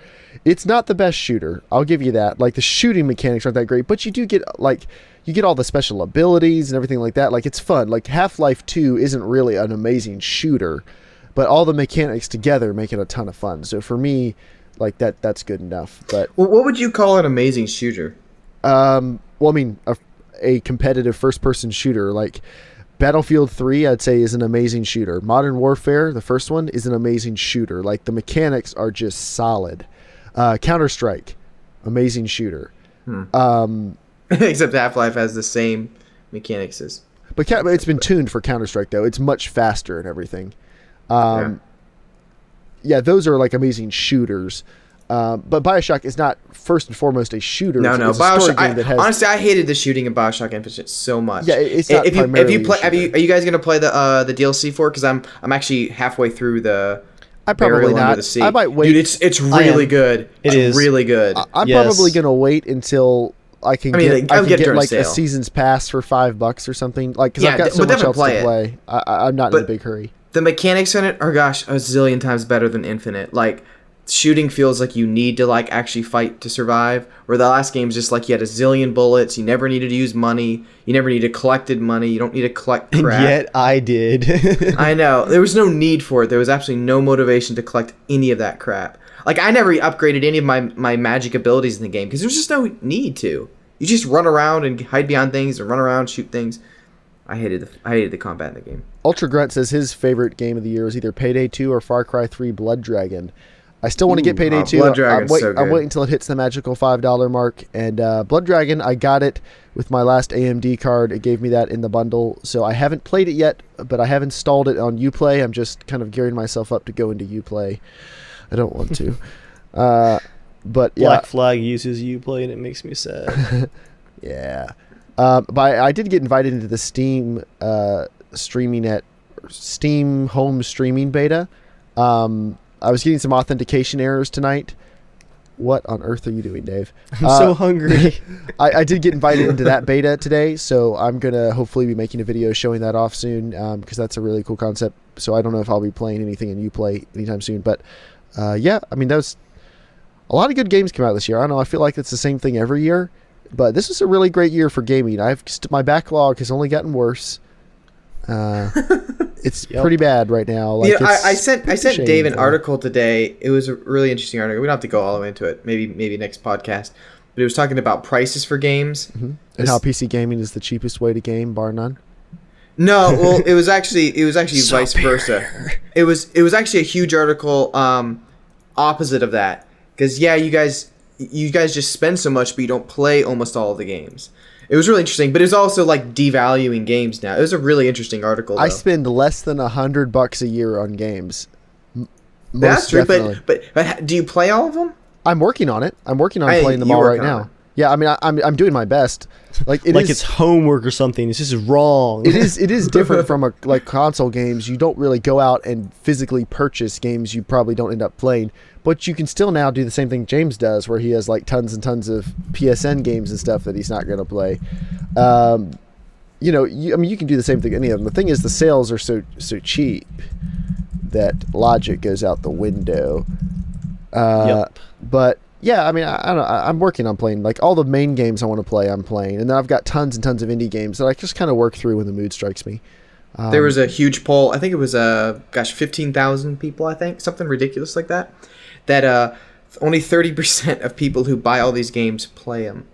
It's not the best shooter. I'll give you that. Like, the shooting mechanics aren't that great, but you do get, like, you get all the special abilities and everything like that. Like, it's fun. Like, Half-Life 2 isn't really an amazing shooter, but all the mechanics together make it a ton of fun. So for me, like, that's good enough. But Well, what would you call an amazing shooter? well, I mean, a competitive first-person shooter, like Battlefield 3, I'd say is an amazing shooter. Modern Warfare, the first one, is an amazing shooter. Like, the mechanics are just solid. Counter-Strike, amazing shooter. Except Half-Life has the same mechanics as... But it's been tuned for Counter-Strike, though. It's much faster and everything. Yeah, those are, like, amazing shooters. But Bioshock is not first and foremost a shooter. No, It's a story Bioshock. game that has, Honestly, I hated the shooting in Bioshock Infinite so much. Yeah, it's not primarily a are shooter. you guys gonna play the DLC for it? Because I'm actually halfway through the. I probably Burial Under not. the Sea. I might wait. Dude, it's really good. It is. really good. I'm Yes. probably gonna wait until I can I'll get during like a sale. season's pass for $5 or something. Like, because I've Yeah, got so but much else definitely to play play. I'm not in a But- big hurry. The mechanics in it are, gosh, a zillion times better than Infinite. Like, shooting feels like you need to like actually fight to survive. Where the last game's just like you had a zillion bullets, you never needed to use money, you never needed collected money, you don't need to collect crap. And yet I did. I know. There was no need for it. There was absolutely no motivation to collect any of that crap. Like, I never upgraded any of my magic abilities in the game because there's just no need to. You just run around and hide behind things and run around, shoot things. I hated the combat in the game. Ultra Grunt says his favorite game of the year was either Payday 2 or Far Cry 3 Blood Dragon. I still want to get Payday 2. Blood Dragon's so good. I'm waiting until it hits the magical $5 mark. And Blood Dragon, I got it with my last AMD card. It gave me that in the bundle. So I haven't played it yet, but I have installed it on Uplay. I'm just kind of gearing myself up to go into Uplay. I don't want to. But yeah. Black Flag uses Uplay and it makes me sad. Yeah. But I did get invited into the Steam Steam home streaming beta. I was getting some authentication errors tonight. What on earth are you doing, Dave? I'm so hungry. I did get invited into that beta today, so I'm going to hopefully be making a video showing that off soon because that's a really cool concept. So I don't know if I'll be playing anything in Uplay anytime soon. But yeah, I mean, that was a lot of good games came out this year. I don't know. I feel like it's the same thing every year. But this is a really great year for gaming. My backlog has only gotten worse. It's pretty bad right now. Like, I sent Dave an article today. It was a really interesting article. We don't have to go all the way into it. Maybe next podcast. But it was talking about prices for games and how PC gaming is the cheapest way to game, bar none. No, well, it was actually vice versa. It was actually a huge article opposite of that. Because you guys just spend so much, but you don't play almost all of the games. It was really interesting, but it was also like devaluing games now. It was a really interesting article, though. I spend less than $100 a year on games. That's true, but do you play all of them? I'm working on it. I'm working on playing them all right now. Yeah, I mean, I'm doing my best. Like it's homework or something. It's just wrong. It is different from like console games. You don't really go out and physically purchase games you probably don't end up playing. But you can still now do the same thing James does, where he has like tons and tons of PSN games and stuff that he's not going to play. You can do the same thing any of them. The thing is, the sales are so cheap that logic goes out the window. Yep. But yeah, I mean, I don't know. I'm working on playing like all the main games I want to play. I'm playing, and then I've got tons and tons of indie games that I just kind of work through when the mood strikes me. There was a huge poll. I think it was 15,000 people. I think something ridiculous like that. That only 30% of people who buy all these games play them.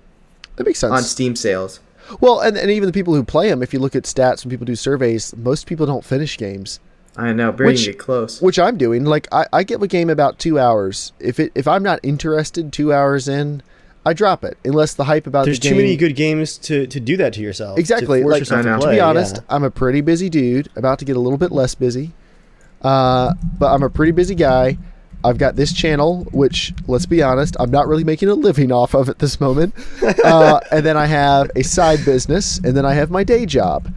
That makes sense. On Steam sales. Well, and even the people who play them, if you look at stats when people do surveys, most people don't finish games. I know, barely get close. Which I'm doing. Like, I give a game about 2 hours. If I'm not interested 2 hours in, I drop it. Unless the hype about There's the game... too many good games to do that to yourself. Exactly. To force like, yourself to to play, be honest, I'm a pretty busy dude. About to get a little bit less busy. But I'm a pretty busy guy. I've got this channel, which, let's be honest, I'm not really making a living off of at this moment. And then I have a side business, and then I have my day job.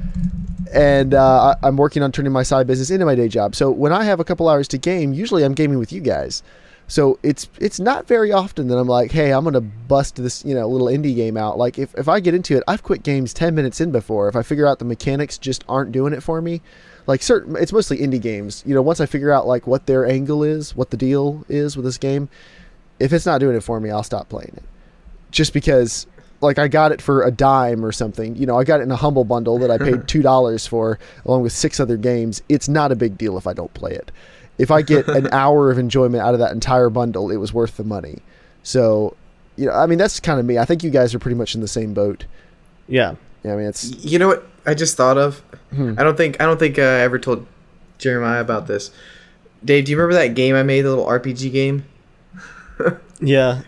And I'm working on turning my side business into my day job. So when I have a couple hours to game, usually I'm gaming with you guys. So it's not very often that I'm like, hey, I'm going to bust this little indie game out. Like if I get into it, I've quit games 10 minutes in before. If I figure out the mechanics just aren't doing it for me. Like it's mostly indie games. Once I figure out like what their angle is, what the deal is with this game, if it's not doing it for me, I'll stop playing it. Just because like I got it for a dime or something. I got it in a Humble Bundle that I paid $2 for along with 6 other games. It's not a big deal if I don't play it. If I get an hour of enjoyment out of that entire bundle, it was worth the money. So, I mean, that's kind of me. I think you guys are pretty much in the same boat. Yeah. Yeah, I mean, it's... You know what I just thought of? I don't think I ever told Jeremiah about this. Dave, do you remember that game I made, the little RPG game? Yeah.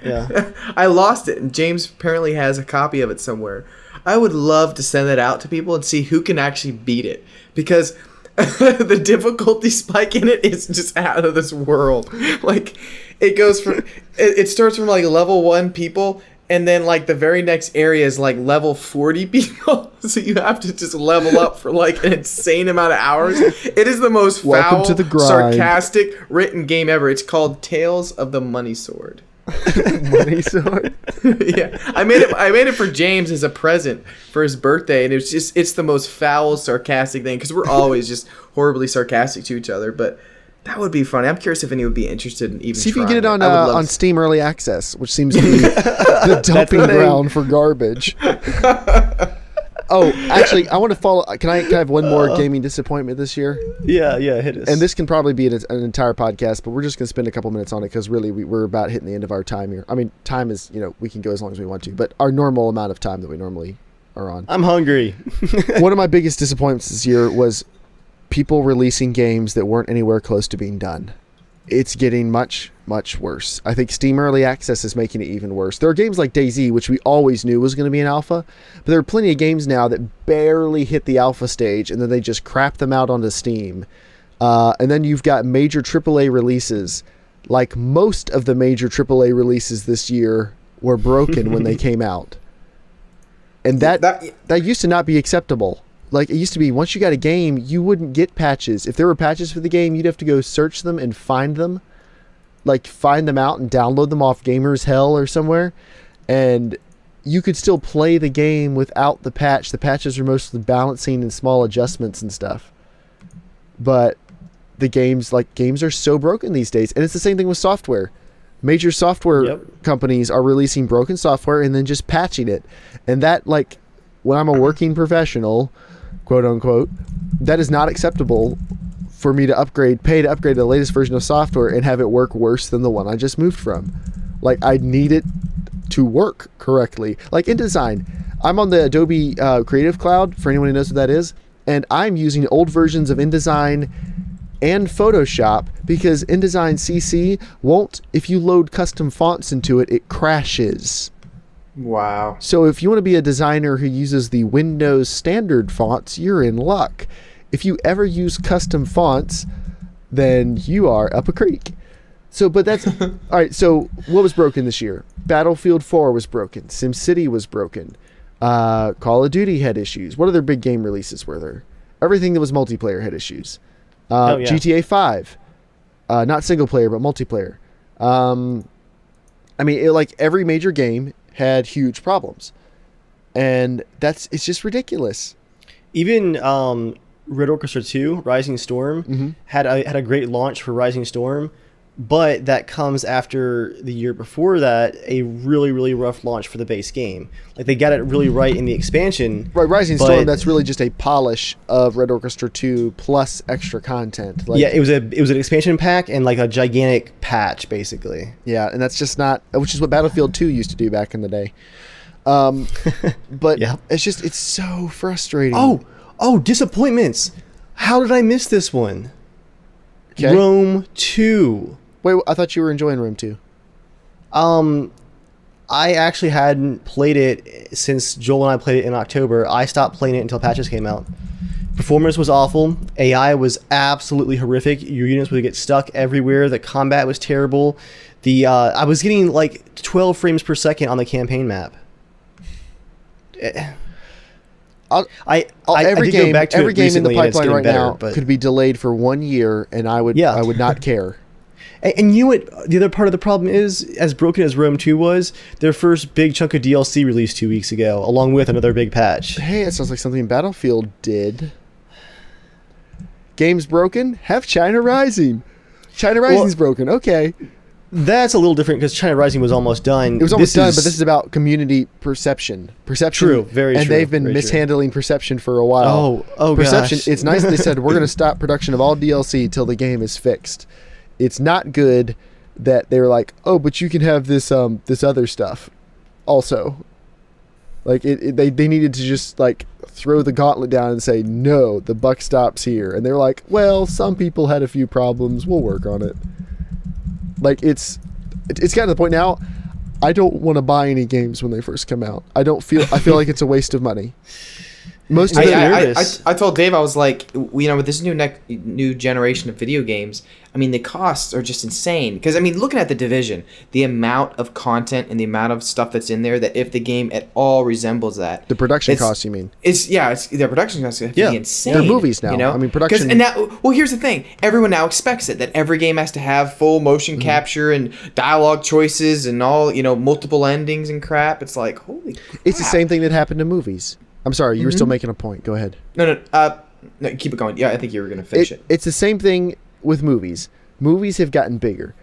I lost it, and James apparently has a copy of it somewhere. I would love to send that out to people and see who can actually beat it, because the difficulty spike in it is just out of this world. Like, it goes from it starts from like level 1 people, and then like the very next area is like level 40 people. So you have to just level up for like an insane amount of hours. It is the most foul, to the grind. Sarcastic written game ever. It's called Tales of the Money Sword. Money Sword. Yeah, I made it for James as a present for his birthday, and it's the most foul, sarcastic thing, because we're always just horribly sarcastic to each other. But That would be funny. I'm curious if anyone would be interested in even. See if you can trying get it I would love on to- Steam Early Access, which seems to be the dumping the thing. ground for garbage. Oh, actually, I want to follow. Can I have one more gaming disappointment this year? Yeah, hit us. And this can probably be an entire podcast, but we're just going to spend a couple minutes on it because really we're about hitting the end of our time here. I mean, time is, we can go as long as we want to, but our normal amount of time that we normally are on. I'm hungry. One of my biggest disappointments this year was people releasing games that weren't anywhere close to being done. It's getting much, much worse. I think Steam Early Access is making it even worse. There are games like DayZ, which we always knew was going to be an alpha, but there are plenty of games now that barely hit the alpha stage, and then they just crap them out onto Steam. And then you've got major AAA releases. Like most of the major AAA releases this year were broken when they came out. And that used to not be acceptable. Like, it used to be, once you got a game, you wouldn't get patches. If there were patches for the game, you'd have to go search them and find them. Like, find them out and download them off Gamers Hell or somewhere. And you could still play the game without the patch. The patches are mostly balancing and small adjustments and stuff. But the games are so broken these days. And it's the same thing with software. Major software companies are releasing broken software and then just patching it. And that, when I'm a working professional, quote unquote, that is not acceptable for me to pay to upgrade the latest version of software and have it work worse than the one I just moved from. Like, I need it to work correctly. Like InDesign, I'm on the Adobe Creative Cloud, for anyone who knows what that is, and I'm using old versions of InDesign and Photoshop because InDesign CC won't, if you load custom fonts into it, it crashes. Wow. So if you want to be a designer who uses the Windows standard fonts, you're in luck. If you ever use custom fonts, then you are up a creek. So, but that's all right. So what was broken this year? Battlefield 4 was broken. SimCity was broken. Call of Duty had issues. What other big game releases were there? Everything that was multiplayer had issues. GTA 5, not single player, but multiplayer. I mean, every major game had huge problems, and it's just ridiculous. Even Red Orchestra 2, Rising Storm, had a great launch for Rising Storm, but that comes after the year before that, a really, really rough launch for the base game. Like, they got it really right in the expansion. Right, Rising Storm, that's really just a polish of Red Orchestra 2 plus extra content. Yeah, it was an expansion pack and like a gigantic patch, basically. Yeah, and that's just not, which is what Battlefield 2 used to do back in the day. But it's so frustrating. Oh, disappointments. How did I miss this one? Okay. Rome 2. Wait, I thought you were enjoying Rome 2. I actually hadn't played it since Joel and I played it in October. I stopped playing it until patches came out. Performance was awful. AI was absolutely horrific. Your units would get stuck everywhere. The combat was terrible. I was getting 12 frames per second on the campaign map. Every game in the pipeline right now but could be delayed for 1 year, and I would not care. And you know what the other part of the problem is? As broken as Rome 2 was, their first big chunk of DLC released 2 weeks ago, along with another big patch. Hey, it sounds like something Battlefield did. Game's broken? Have China Rising. China Rising's broken. Okay. That's a little different because China Rising was almost done. It was almost done, but this is about community perception. True, very true. And they've been mishandling perception for a while. Perception. Gosh. It's nice that they said, we're going to stop production of all DLC till the game is fixed. It's not good that they were like, oh, but you can have this this other stuff also. They needed to just throw the gauntlet down and say, no, the buck stops here. And they're like, well, some people had a few problems. We'll work on it. It's gotten to the point now, I don't want to buy any games when they first come out. I feel like it's a waste of money. Most of I told Dave, I was like, with this new generation of video games, I mean, the costs are just insane. Because, I mean, looking at the Division, the amount of content and the amount of stuff that's in there, that if the game at all resembles that. The production costs, you mean? It's the production costs are insane. They're movies now. I mean, production. And now, well, here's the thing. Everyone now expects it, that every game has to have full motion capture and dialogue choices and all, multiple endings and crap. It's like, holy crap. It's the same thing that happened to movies. I'm sorry, you were still making a point. Go ahead. No, keep it going. Yeah, I think you were going to finish it. It's the same thing with movies. Movies have gotten bigger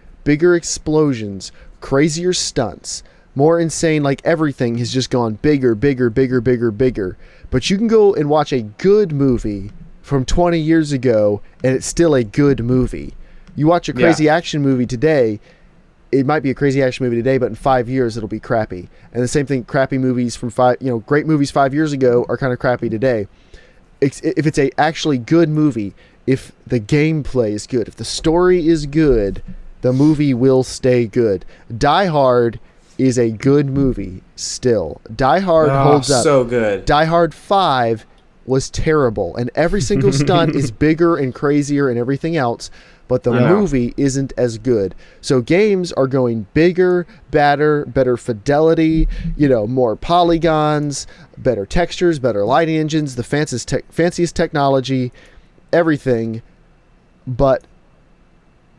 explosions, crazier stunts, more insane. Like everything has just gone bigger. But you can go and watch a good movie from 20 years ago, and it's still a good movie. You watch a crazy action movie today, it might be a crazy action movie today, but in 5 years it'll be crappy. And the same thing, crappy movies from great movies 5 years ago are kind of crappy today. If it's a actually good movie, if the gameplay is good, if the story is good, the movie will stay good. Die Hard is a good movie still. Die Hard holds up. So good. Die Hard 5 was terrible, and every single stunt is bigger and crazier and everything else, but the movie isn't as good. So games are going bigger, better fidelity, more polygons, better textures, better lighting engines, the fanciest technology, everything, but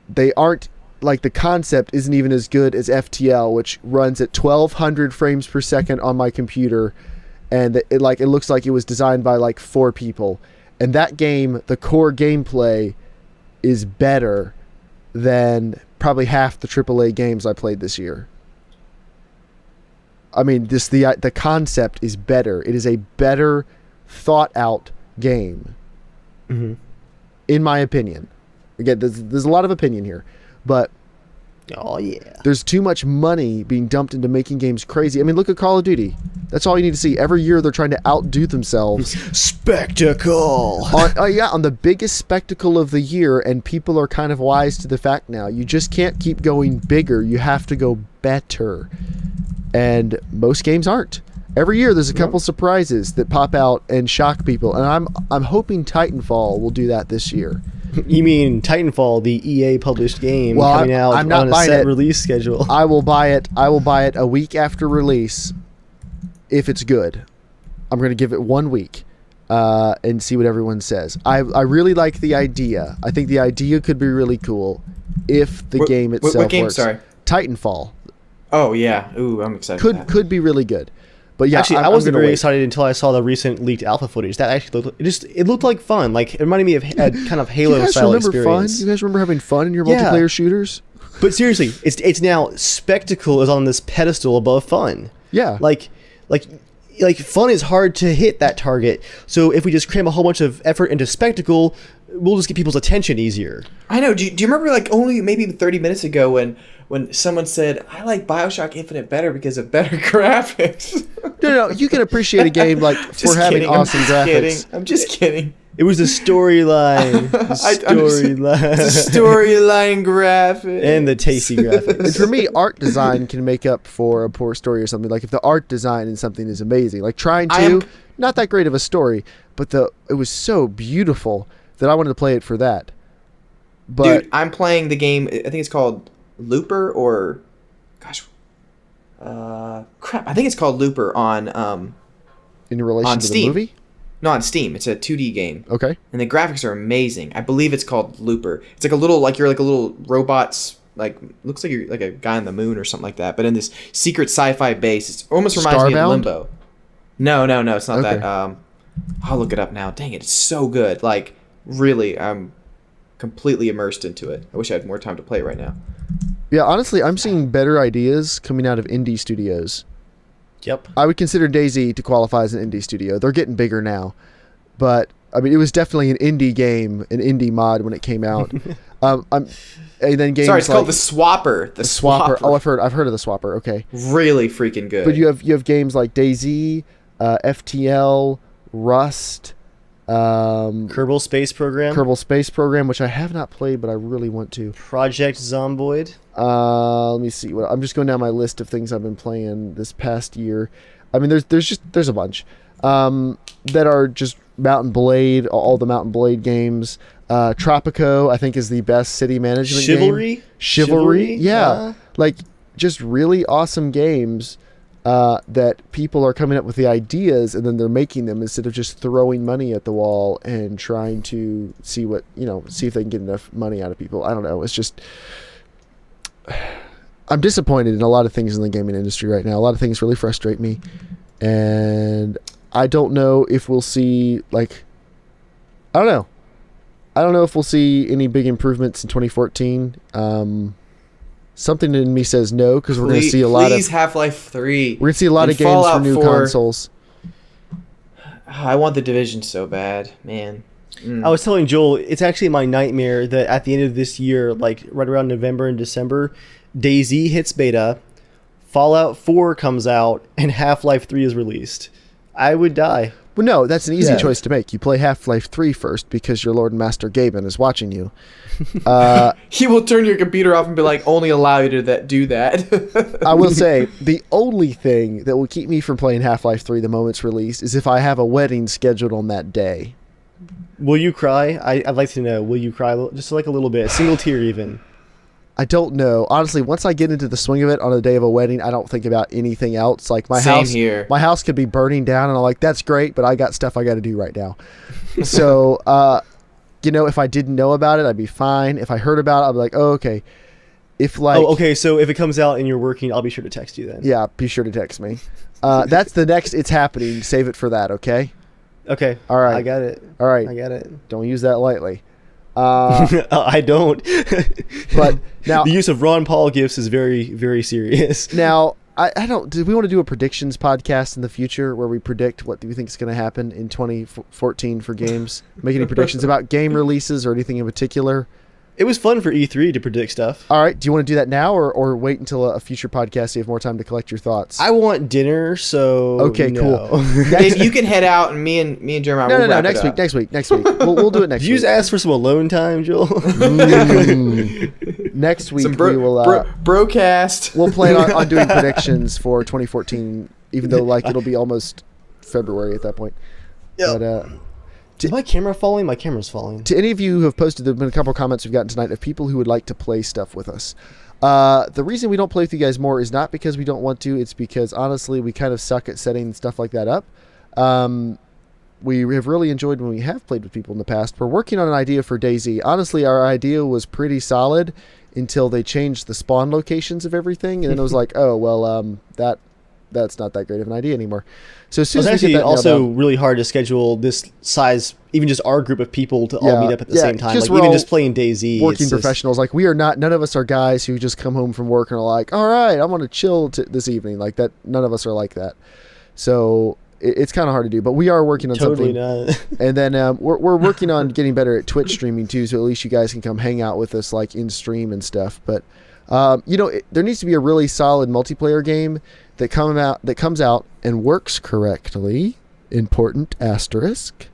they aren't, like, the concept isn't even as good as FTL, which runs at 1200 frames per second on my computer, and it looks like it was designed by like 4 people. And that game, the core gameplay is better than probably half the AAA games I played this year. I mean, the concept is better. It is a better thought out game, in my opinion. Again, there's a lot of opinion here, but there's too much money being dumped into making games crazy. I mean, look at Call of Duty. That's all you need to see. Every year they're trying to outdo themselves. Spectacle! On the biggest spectacle of the year, and people are kind of wise to the fact now. You just can't keep going bigger. You have to go better. And most games aren't. Every year there's a couple surprises that pop out and shock people. And I'm hoping Titanfall will do that this year. You mean Titanfall, the EA published game coming out I'm not on a buying set it. release schedule? I will buy it a week after release if it's good. I'm going to give it 1 week and see what everyone says. I really like the idea. I think the idea could be really cool if the game itself what game, works. sorry? Titanfall. Oh, yeah. Ooh, I'm excited for that. Could be really good. But yeah, actually, I wasn't very excited until I saw the recent leaked alpha footage. That actually looked like fun. Like, it reminded me of a kind of Halo style experience. You guys remember having fun in your multiplayer shooters? But seriously, it's now spectacle is on this pedestal above fun. Yeah. Like fun is hard to hit that target. So if we just cram a whole bunch of effort into spectacle, we'll just get people's attention easier. I know. Do you remember, like, only maybe 30 minutes ago when someone said, I like BioShock Infinite better because of better graphics? No, you can appreciate a game like for having awesome graphics. I'm just kidding. It was the storyline. The storyline graphics. And the tasty graphics. And for me, art design can make up for a poor story or something. Like if the art design in something is amazing. Like Trine 2, not that great of a story, but it was so beautiful that I wanted to play it for that. But dude, I'm playing the game, I think it's called Looper or... Gosh. Crap. I think it's called Looper on... in relation on to Steam. the movie? No, on Steam. It's a 2D game. Okay. And the graphics are amazing. I believe it's called Looper. It's like a little, like you're like a little robots, like, looks like you're like a guy on the moon or something like that, but in this secret sci-fi base. It almost reminds me of Limbo. No, it's not Okay. that. I'll look it up now. Dang it, it's so good. Like, really, I'm completely immersed into it. I wish I had more time to play right now. Yeah, honestly, I'm seeing better ideas coming out of indie studios. Yep. I would consider DayZ to qualify as an indie studio. They're getting bigger now. But, I mean, it was definitely an indie game, an indie mod when it came out. And then games Sorry, it's called The Swapper. The Swapper. Oh, I've heard of The Swapper. Okay. Really freaking good. But you have games like DayZ, FTL, Rust, Kerbal Space Program, which I have not played, but I really want to. Project Zomboid. Let me see. I'm just going down my list of things I've been playing this past year. I mean, there's a bunch that are just Mountain Blade, all the Mountain Blade games. Tropico, I think, is the best city management game. Chivalry, yeah. Like, just really awesome games that people are coming up with the ideas and then they're making them instead of just throwing money at the wall and trying to see if they can get enough money out of people. I don't know. It's just... I'm disappointed in a lot of things in the gaming industry right now. A lot of things really frustrate me. And I don't know if we'll see, like... I don't know. I don't know if we'll see any big improvements in 2014. Something in me says no, because we're going to see a lot of Half-Life 3. we're going to see a lot and of games Fallout for new 4. consoles. I want the Division so bad, man. I was telling Joel, it's actually my nightmare that at the end of this year, like right around November and December, DayZ hits beta, Fallout 4 comes out, and Half-Life 3 is released. I would die. Well, no, that's an easy Yeah. choice to make. You play Half-Life 3 first because your Lord and Master Gaben is watching you. He will turn your computer off and be like, only allow you to do that. I will say, the only thing that will keep me from playing Half-Life 3 the moment it's released is if I have a wedding scheduled on that day. Will you cry? I'd like to know. Will you cry? Just like a little bit. A single tear even. I don't know. Honestly, once I get into the swing of it on the day of a wedding, I don't think about anything else. Like my Same house, here. my house could be burning down, and I'm like, that's great, but I got stuff I got to do right now. So, if I didn't know about it, I'd be fine. If I heard about it, I'd be like, oh, okay. If like, Oh, okay. So if it comes out and you're working, I'll be sure to text you then. yeah, be sure to text me. That's the next. It's happening. Save it for that. Okay. Okay. All right. I got it. All right. I got it. Don't use that lightly. I don't. But now, the use of Ron Paul gifts is very, very serious. now I don't. Do we want to do a predictions podcast in the future where we predict what do we think is going to happen in 2014 for games? Make any predictions about game releases or anything in particular? It was fun for E3 to predict stuff. All right. Do you want to do that now or wait until a future podcast so you have more time to collect your thoughts? I want dinner, so Okay, no. cool. Dave, you can head out, and me and Jeremiah will No. wrap Next it week. up. Next week. We'll do it next Did you week. just ask for some alone time, Joel? Next week Some we will. broadcast. We'll plan on doing predictions for 2014, even though it'll be almost February at that point. Yep. But Is my camera falling? My camera's falling. to any of you who have posted, there have been a couple of comments we've gotten tonight of people who would like to play stuff with us. The reason we don't play with you guys more is not because we don't want to. It's because, honestly, we kind of suck at setting stuff like that up. We have really enjoyed when we have played with people in the past. We're working on an idea for DayZ. Honestly, our idea was pretty solid until they changed the spawn locations of everything. And then it was like, oh, well, that's not that great of an idea anymore. So as soon It's as we actually get that also nailed down, really hard to schedule this size, even just our group of people to all Yeah, meet up at the yeah, same time. just Like we're even all just playing DayZ. working it's just- professionals, like we are not, none of us are guys who just come home from work and are like, all right, I want to chill this evening. Like that, none of us are like that. So it's kind of hard to do, but we are working on Totally something. not. And then we're working on getting better at Twitch streaming too, so at least you guys can come hang out with us like in stream and stuff. But there needs to be a really solid multiplayer game that comes out and works correctly. Important asterisk.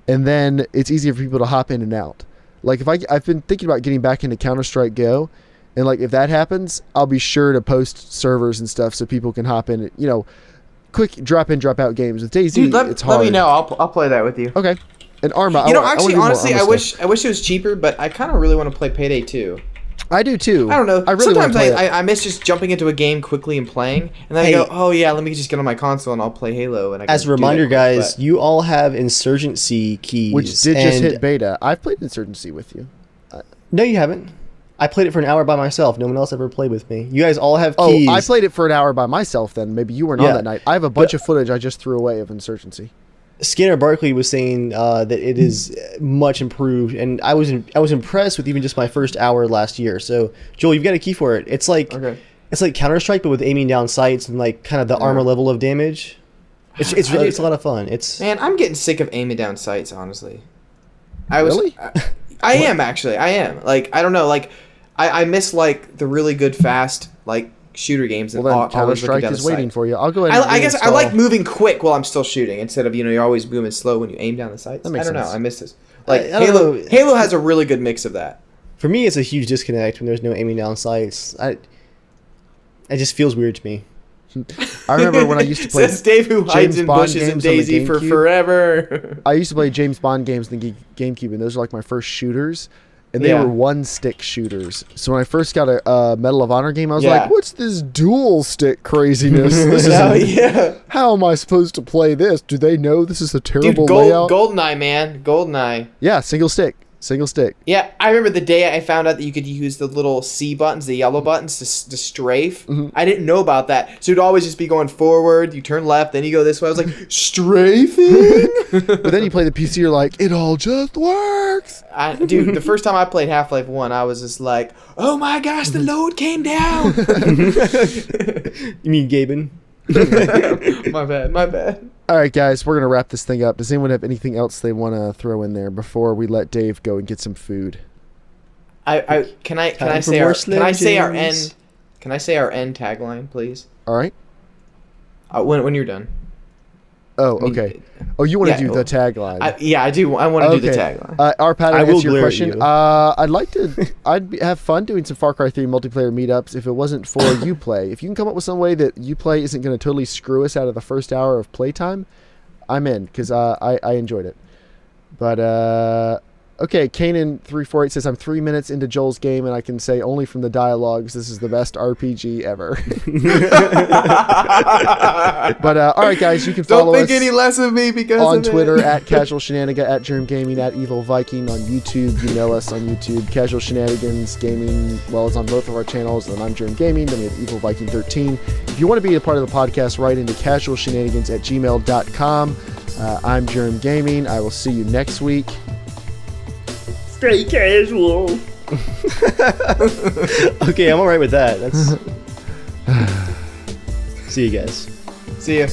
And then it's easier for people to hop in and out. Like if I've been thinking about getting back into Counter-Strike Go, and like if that happens, I'll be sure to post servers and stuff so people can hop in. Quick drop in, drop out games with DayZ. Dude, It's hard. let me know. I'll play that with you. Okay. And Arma. Actually, honestly, I wish it was cheaper, but I kind of really want to play Payday 2. I do too. I don't know. I really want Sometimes to play it. I miss just jumping into a game quickly and playing, and then Hey. I go, oh yeah, let me just get on my console and I'll play Halo. And I As a can do reminder, that quick, guys, but- you all have Insurgency keys. which did just and- hit beta. I've played Insurgency with you. No, you haven't. I played it for an hour by myself. No one else ever played with me. You guys all have Oh, keys. I played it for an hour by myself then. Maybe you weren't on Yeah. that night. I have a bunch of footage I just threw away of Insurgency. Skinner Barkley was saying that it is much improved, and I was impressed with even just my first hour last year. So Joel, you've got a key for it. It's like Counter-Strike, but with aiming down sights and like kind of the armor level of damage. It's a lot of fun. It's Man, I'm getting sick of aiming down sights. Honestly, Really? I am actually. I am. Like I don't know. Like I miss like the really good fast like shooter games. Well, then always looking Counter-Strike down is the waiting sight. for you. I'll go ahead and I guess I reinstall- like moving quick while I'm still shooting instead of you're always moving slow when you aim down the sights. That I makes don't know. sense. I miss this. Like I don't know. Halo has a really good mix of that. for me, it's a huge disconnect when there's no aiming down sights. It just feels weird to me. I remember when I used to play Says Dave who hides James in Bond bushes in games on the Daisy for GameCube. forever. I used to play James Bond games in the GameCube, and those were like my first shooters, and they Yeah. were one-stick shooters. So when I first got a Medal of Honor game, I was Yeah. like, "What's this dual-stick craziness? This is Oh yeah. how am I supposed to play this? Do they know this is a Dude, terrible layout?" Goldeneye, man. Goldeneye. Yeah, single stick. Single stick. Yeah, I remember the day I found out that you could use the little C buttons, the yellow buttons, to strafe. Mm-hmm. I didn't know about that. So it'd always just be going forward, you turn left, then you go this way. I was like, strafing? But then you play the PC, you're like, it all just works. Dude, the first time I played Half-Life 1, I was just like, oh my gosh, the load came down. You mean Gaben? My bad. All right, guys, we're going to wrap this thing up. Does anyone have anything else they want to throw in there before we let Dave go and get some food? Can I say our end tagline, please? All right. When you're done. Oh, okay. Oh, you want to Yeah, do the tagline? I do. I want to do the tagline. Arpad, I I will answer your glare at question. you. Have fun doing some Far Cry 3 multiplayer meetups if it wasn't for Uplay. If you can come up with some way that Uplay isn't going to totally screw us out of the first hour of playtime, I'm in, because I enjoyed it. But, okay, Kanan348 says, I'm 3 minutes into Joel's game, and I can say only from the dialogues, this is the best RPG ever. But, all right, guys, you can follow Don't us think any less of me because on of it. Twitter at Casual Shenanigans, at JERMgaming, at Evil Viking on YouTube. You know us on YouTube, Casual Shenanigans Gaming, well as on both of our channels. And I'm JERMgaming. Then we have Evil Viking 13. If you want to be a part of the podcast, write into casualshenanigans@gmail.com. I'm JERMgaming. I will see you next week. Stay casual. Okay, I'm alright with that. That's. See you guys. See ya.